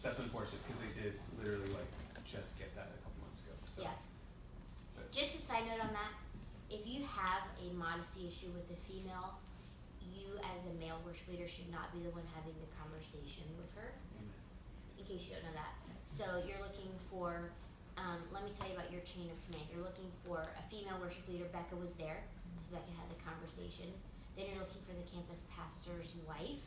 that's unfortunate because they did literally like just get that a couple months ago. So, Yeah. but Just a side note on that, if you have a modesty issue with a female, you as a male worship leader should not be the one having the conversation with her, in case you don't know that. So you're looking for, let me tell you about your chain of command. You're looking for a female worship leader, Becca was there, so Becca had the conversation. Then you're looking for the campus pastor's wife.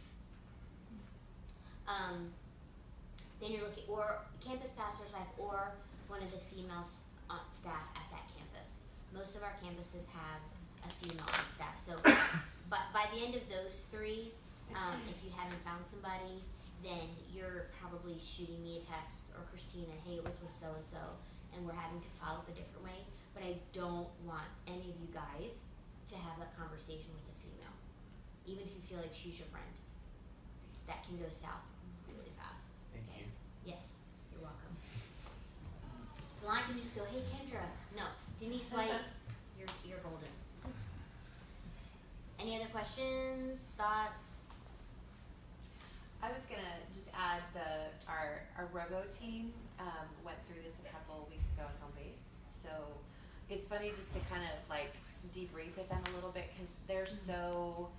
Then you're looking, or campus pastor's wife, or one of the female staff at that campus. Most of our campuses have a female on staff, so, but by the end of those three, if you haven't found somebody, then you're probably shooting me a text or Christina, hey, it was with so-and-so, and we're having to follow up a different way, but I don't want any of you guys to have that conversation with a female, even if you feel like she's your friend. That can go south really fast. Thank Okay? you. Yes, you're welcome. So I can just go, hey Kendra, no, Denise White, you're golden. Any other questions, thoughts? I was gonna just add our Rogo team went through this a couple weeks ago in home base. So it's funny just to kind of like debrief with them a little bit because they're so,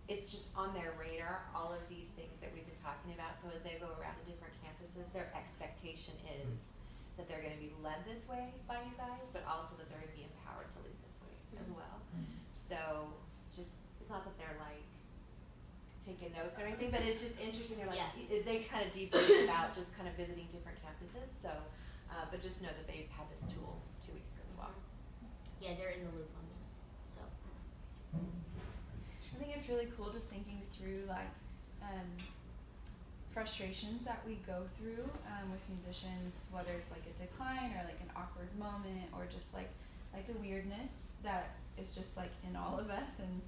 it's just on their radar, all of these things that we've been talking about. So as they go around to different campuses, their expectation is that they're gonna be led this way by you guys, but also that they're gonna be empowered to lead this way as well. So just, it's not that they're like taking notes or anything, but it's just interesting. They're like, Yeah. is they kind of debrief about just kind of visiting different campuses. So, but just know that they've had this tool 2 weeks ago as well. Yeah, they're in the loop on this, so. I think it's really cool just thinking through like frustrations that we go through with musicians, whether it's like a decline or like an awkward moment or just like the weirdness that is just like in all of us. And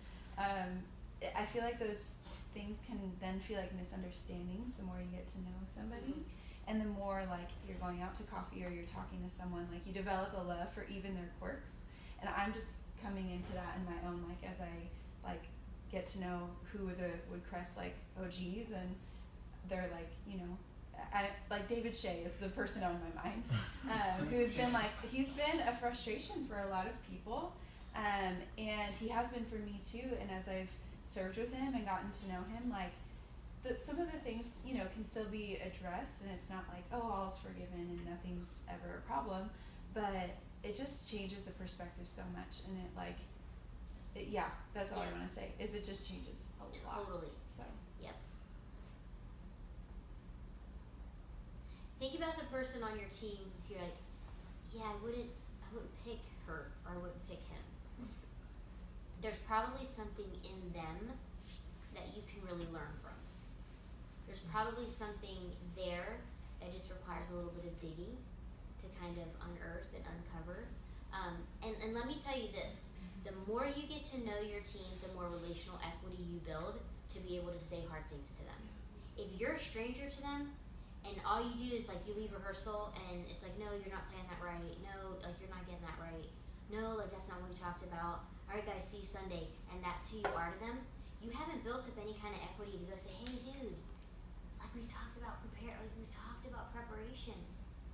I feel like those things can then feel like misunderstandings the more you get to know somebody. And the more like you're going out to coffee or you're talking to someone, like you develop a love for even their quirks. And I'm just coming into that in my own, like as I like get to know who are the Woodcrest like OGs, and they're like, you know, I like David Shea is the person on my mind, who's been like, he's been a frustration for a lot of people, and he has been for me too. And as I've served with him and gotten to know him, like some of the things, you know, can still be addressed, and it's not like, oh, all's forgiven and nothing's ever a problem, but it just changes the perspective so much. And it like, yeah, that's all I want to say, is it just changes a lot. Totally. So Yep. Think about the person on your team if you're like, yeah, I wouldn't pick her or I wouldn't pick him. There's probably something in them that you can really learn from. There's probably something there that just requires a little bit of digging to kind of unearth and uncover. And let me tell you this, the more you get to know your team, the more relational equity you build to be able to say hard things to them. If you're a stranger to them and all you do is like you leave rehearsal and it's like, no, you're not playing that right, no, like you're not getting that right, no, like that's not what we talked about, alright guys, see you Sunday, and that's who you are to them, you haven't built up any kind of equity to go say, hey dude, like we talked about preparation.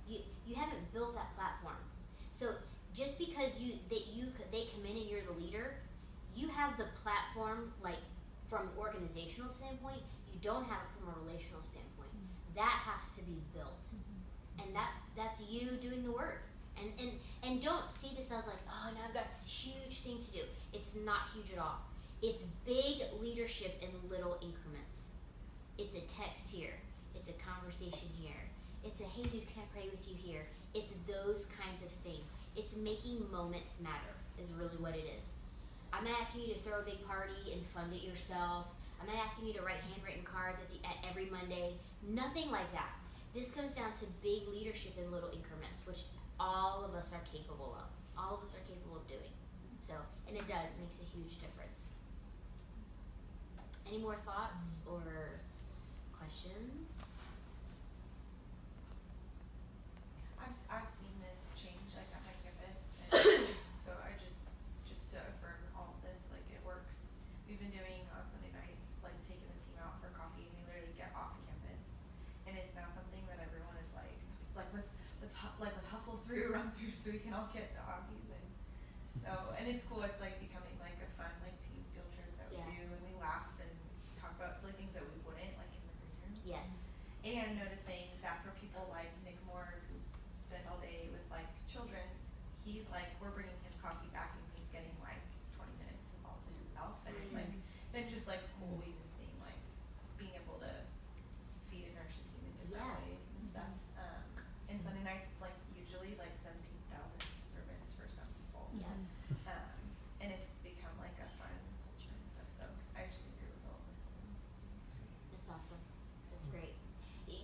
You haven't built that platform. So just because they come in and you're the leader, you have the platform like from an organizational standpoint, you don't have it from a relational standpoint. That has to be built. And that's you doing the work. And don't see this as like, oh now I've got this huge thing to do. It's not huge at all. It's big leadership in little increments. It's a text here. It's a conversation here. It's a, hey dude, can I pray with you here? It's those kinds of things. It's making moments matter is really what it is. I'm not asking you to throw a big party and fund it yourself. I'm not asking you to write handwritten cards at every Monday. Nothing like that. This comes down to big leadership in little increments, which all of us are capable of. All of us are capable of doing. So, and it does, it makes a huge difference. Any more thoughts or questions? I've seen this change like at my campus, and so I just to affirm all of this, like it works. We've been doing on Sunday nights, like taking the team out for coffee, and we literally get off campus, and it's now something that everyone is like let's hustle through, run through, so we can all get to Hobbies, and so and it's cool. It's like becoming like a fun like team field trip that we do, and we laugh and talk about silly things that we wouldn't like in the green room. Yes. And noticing that for people like Nick Moore, who spend all day with like children, he's like, we're bringing his coffee back and he's getting like 20 minutes all to himself, and it's like been just like cool even seeing like being able to feed and nourish the team in different ways and stuff. And Sunday nights it's like usually like 17,000 service for some people. Yeah. And it's become like a fun culture and stuff. So I just agree with all of this. And That's awesome. That's great.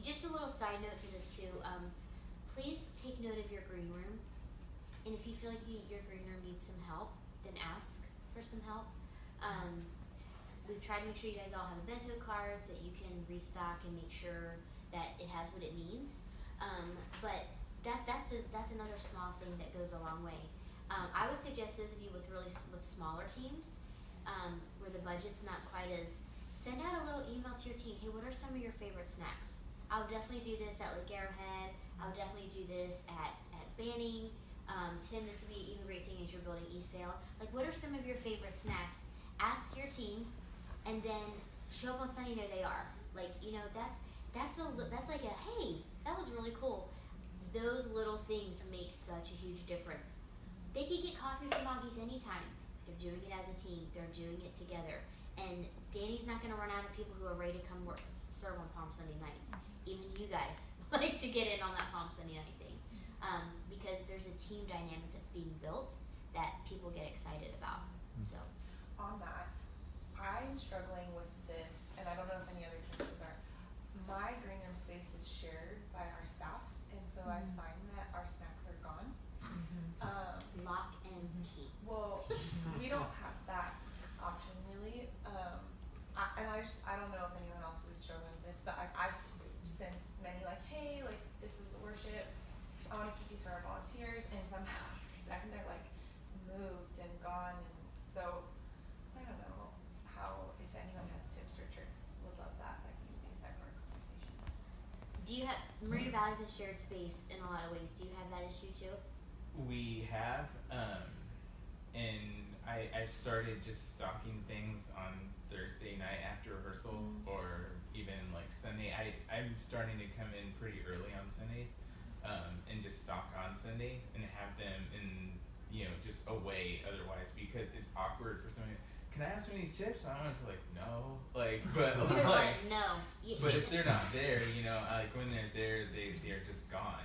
Just a little side note to this too. Please take note of your green room, and if you feel like your green room needs some help, then ask for some help. We've tried to make sure you guys all have bento cards that you can restock and make sure that it has what it needs. But that's another small thing that goes a long way. I would suggest those of you with smaller teams, where the budget's not quite as, send out a little email to your team. Hey, what are some of your favorite snacks? I would definitely do this at Lake Arrowhead. I would definitely do this at Banning. Tim, this would be an even great thing as you're building Eastvale. Like, what are some of your favorite snacks? Ask your team, and then show up on Sunday. There they are. Like, you know, that's like a, hey, that was really cool. Those little things make such a huge difference. They can get coffee from Augie's anytime. They're doing it as a team. They're doing it together. And Danny's not going to run out of people who are ready to come serve on Palm Sunday nights. Even you guys like to get in on that Palm Sunday night thing, because there's a team dynamic that's being built that people get excited about. So, on that, I'm struggling with this, and I don't know if any other campuses are. My green room space is shared by our staff, and so I find that our snacks are gone. lock and key. Well, we don't have that option really. I don't know if anyone else is struggling with this, but I've sent many like, hey, like this is the worship. I want to keep these for our volunteers, and somehow they're like moved and gone, and so I don't know how, if anyone has tips or tricks, would love that. That can be a separate conversation. Do you have Marina Valley's a shared space in a lot of ways? Do you have that issue too? We have, and I started just stocking things on Thursday night after rehearsal, or even like Sunday. I'm starting to come in pretty early on Sunday, and just stock on Sundays and have them in, just away otherwise, because it's awkward for somebody. Can I have some of these chips? I don't feel like, no, but No. but if they're not there, like when they're there, they're just gone.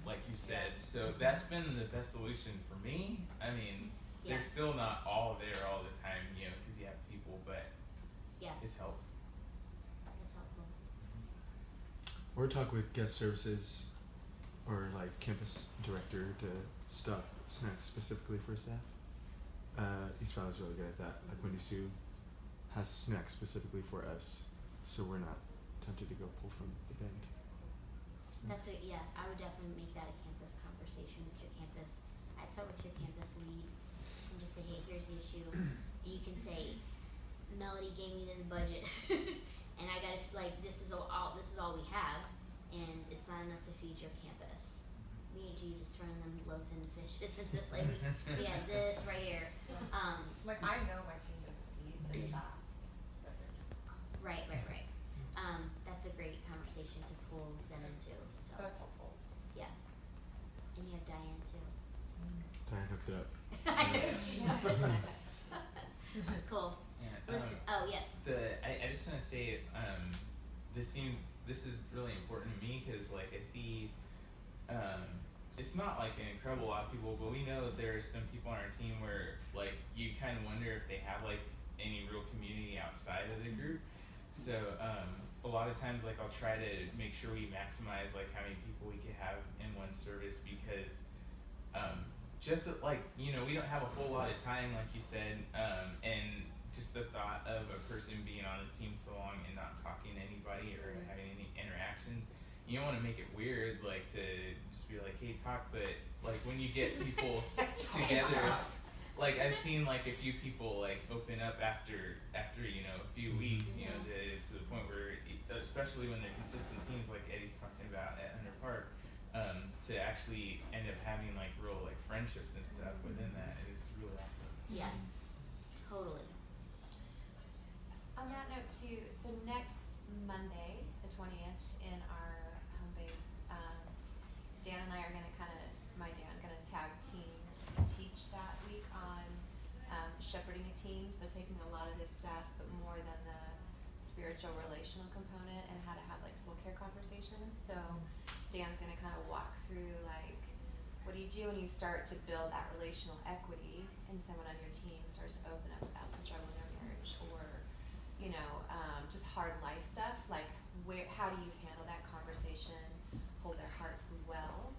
Like you said, so that's been the best solution for me. I mean, they're still not all there all the time, because you have people, but it's helpful. That's helpful. Or talk with guest services or like campus director to stock snacks specifically for staff. East Valley's really good at that. Like Wendy Sue has snacks specifically for us, so we're not tempted to go pull from the band. That's I would definitely make that a campus conversation with your campus. I'd start with your campus lead and just say, hey, here's the issue. And you can say, Melody gave me this budget and I gotta this is all we have, and it's not enough to feed your campus. Me and Jesus turning them loaves into fishes and we have this right here. Like I know my team doesn't eat this fast, but they're just Right. That's a great conversation to pull them into. So that's helpful. yeah. And you have Diane too. Diane hooks it up. Cool. Yeah, Listen, I just want to say, this is really important to me, because like I see, it's not like an incredible lot of people, but we know there are some people on our team where like you kind of wonder if they have like any real community outside of the group. So a lot of times, like I'll try to make sure we maximize like how many people we could have in one service, because just like we don't have a whole lot of time, like you said, and just the thought of a person being on this team so long and not talking to anybody or having any interactions, you don't want to make it weird, like to just be like, hey, talk, but like when you get people together, like I've seen like a few people like open up after you know a few weeks, you know, to the point where, especially when they're consistent teams like Eddie's talking about at Hunter Park, to actually end up having like real like friendships and stuff within that is really awesome. Yeah, totally. On that note too, so next Monday, the 20th, in our home base, Dan and I are gonna gonna tag team and teach that week on shepherding a team, so taking a lot of this stuff, but more than the spiritual relational component and how to have like soul care conversations. So Dan's gonna kind of walk through like, what do you do when you start to build that relational equity and someone on your team starts to open up about the struggle in their marriage, or you know, just hard life stuff, like how do you handle that conversation, hold their hearts well,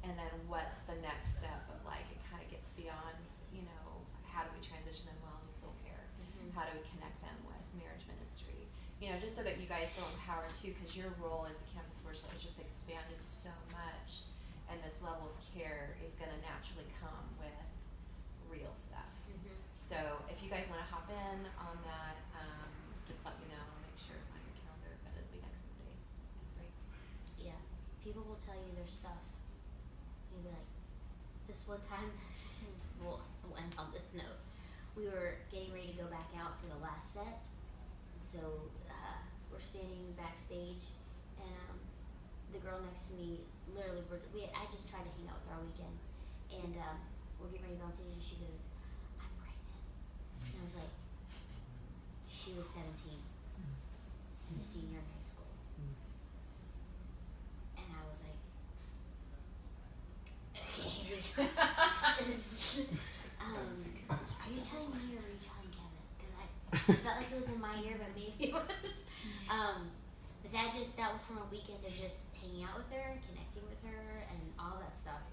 and then what's the next step of like, it kind of gets beyond, you know, how do we transition them well into soul care, how do we connect them with marriage ministry, you know, just so that you guys feel empowered too, because your role as a campus worship has just expanded so much, and this level of care is going to naturally come with real stuff. So if you guys want to hop in on that, just let me know. I'll make sure it's on your calendar, but it'll be next Sunday. Great. Yeah, people will tell you their stuff. You'll be like, this one time, we'll end on this note. We were getting ready to go back out for the last set, and so we're standing backstage, and the girl next to me, literally, I just tried to hang out with her all weekend, and we're getting ready to go on stage, and she goes, I'm pregnant. And I was like, she was 17 and a senior in high school. And I was like, are you telling me or are you telling Kevin? Because I felt like it was in my ear, but maybe it was. But that was from a weekend of just hanging out with her, connecting with her, and all that stuff.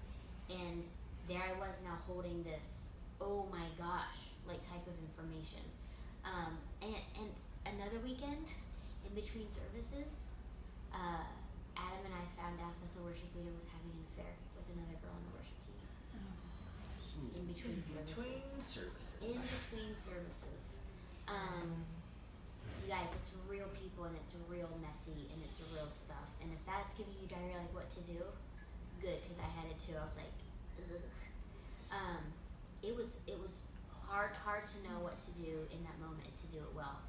And there I was now holding this, oh my gosh, like type of information. And another weekend, in between services, Adam and I found out that the worship leader was having an affair with another girl on the worship team. In between services. In between services. You guys, it's real people and it's real messy and it's real stuff. And if that's giving you diarrhea, like what to do, good, because I had it too. I was like, ugh. It was hard to know what to do in that moment to do it well.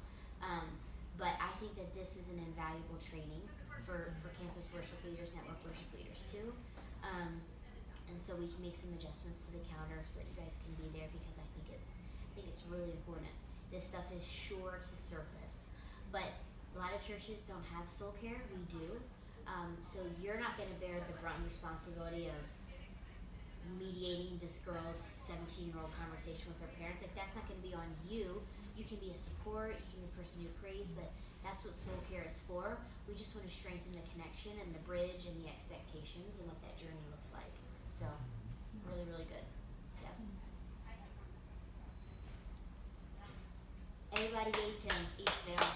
But I think that this is an invaluable training for campus worship leaders, network worship leaders too. And so we can make some adjustments to the calendar so that you guys can be there, because I think it's really important. This stuff is sure to surface, but a lot of churches don't have soul care. We do. So you're not going to bear the brunt and responsibility of mediating this girl's 17-year-old conversation with her parents. Like, that's not going to be on you. You can be a support, you can be a person who prays, but that's what soul care is for. We just want to strengthen the connection and the bridge and the expectations and what that journey looks like. So, really, really good. Yeah. Everybody gave him Eastvale.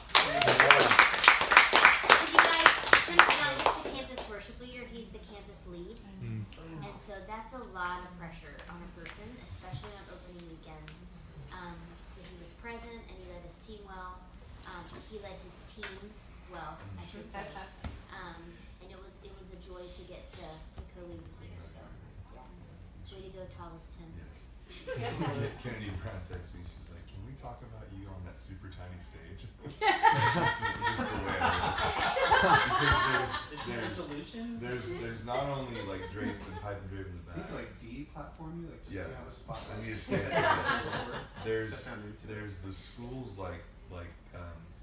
You guys, since John is the campus worship leader, he's the campus lead. And so that's a lot of pressure on a person, especially on opening weekend. But he was present and he led his team well. He led his teams well, I should say. And it was a joy to get to co-lead with you. So yeah, way to go, Thomas Tim. Yes. Kennedy Brown texted me. She's like, "Can we talk about you on that super tiny stage?" just the way I because Is there a solution? there's not only like draped and pipe and draped in the Need back. to like de-platform you, like just Yeah. to have a spot. I need to set stand down up. over. There's Step down into it. there's the school's like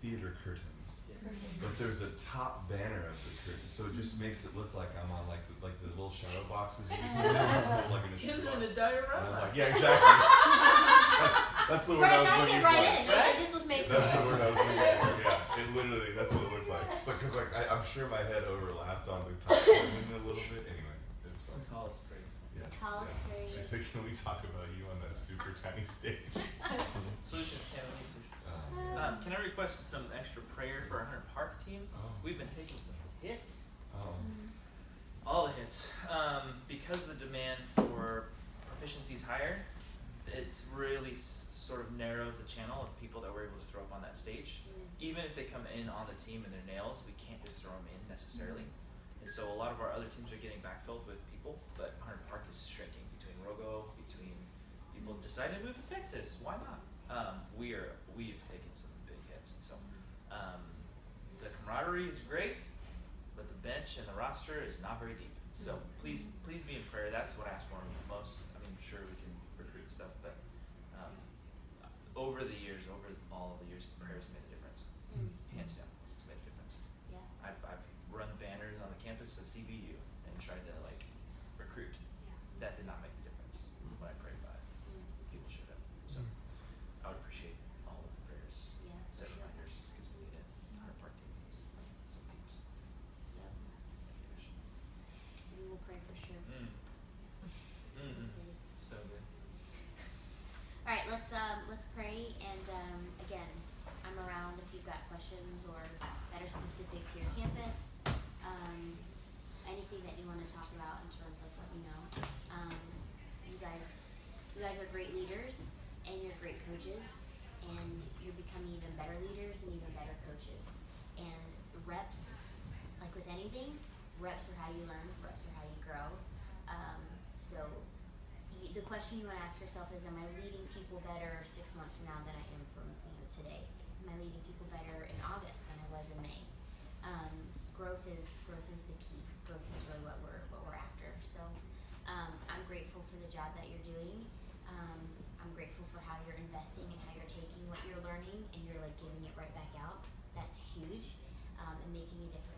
theater curtains, but there's a top banner of the curtain, so it just makes it look like I'm on like the little shadow boxes you just put in school, like in a Tim's shoebox. in his And I'm diorama. like, yeah, exactly. that's the word I was I looking fit for. right in. It's like, this was made for That's the me. word I was looking for. Yeah, it literally, that's what it looked like. So, cause like I'm sure my head overlapped on the top curtain a little bit. Anyway, it's fine. Tallest praise. Yes. Tallest, Yeah. curious. She's like, can we talk about you on that super tiny stage? Solutions, Canada Solutions. Um, Can I request some extra prayer for our Hunter Park team? Oh. We've been taking some hits. Oh. All the hits. Because the demand for proficiency is higher, it really sort of narrows the channel of people that we're able to throw up on that stage. Even if they come in on the team and they're nails, we can't just throw them in necessarily. And so a lot of our other teams are getting backfilled with people, but Hunter Park is shrinking between Rogo, between people deciding to move to Texas. Why not? We've taken some big hits, and so the camaraderie is great, but the bench and the roster is not very deep. So please be in prayer. That's what I ask for most. I mean, sure we can recruit stuff, but over the years, over all of the years, the prayers made a difference. Hands down, it's made a difference. Yeah. I've run banners on the campus of CBU and tried to like recruit. That did not make a difference when I prayed about it. People showed up. So I would appreciate all of the prayers. Yeah, for Set sure. reminders because we need it. Hunter Park team needs some teams. Yep. We will pray for sure. So good. All right, let's pray, and again, I'm around if you've got questions or that are specific to your campus. Anything that you want to talk about in terms of let me know. You guys are great leaders, and you're great coaches, and you're becoming even better leaders and even better coaches. And reps, like with anything, reps are how you learn, reps are how you grow. So the question you want to ask yourself is, am I leading people better 6 months from now than I am from today? Am I leading people better in August than I was in May? Growth is the key. Growth is really what we're after. So I'm grateful for the job that you're doing. I'm grateful for how you're investing and how you're taking what you're learning and you're like giving it right back out. That's huge, and making a difference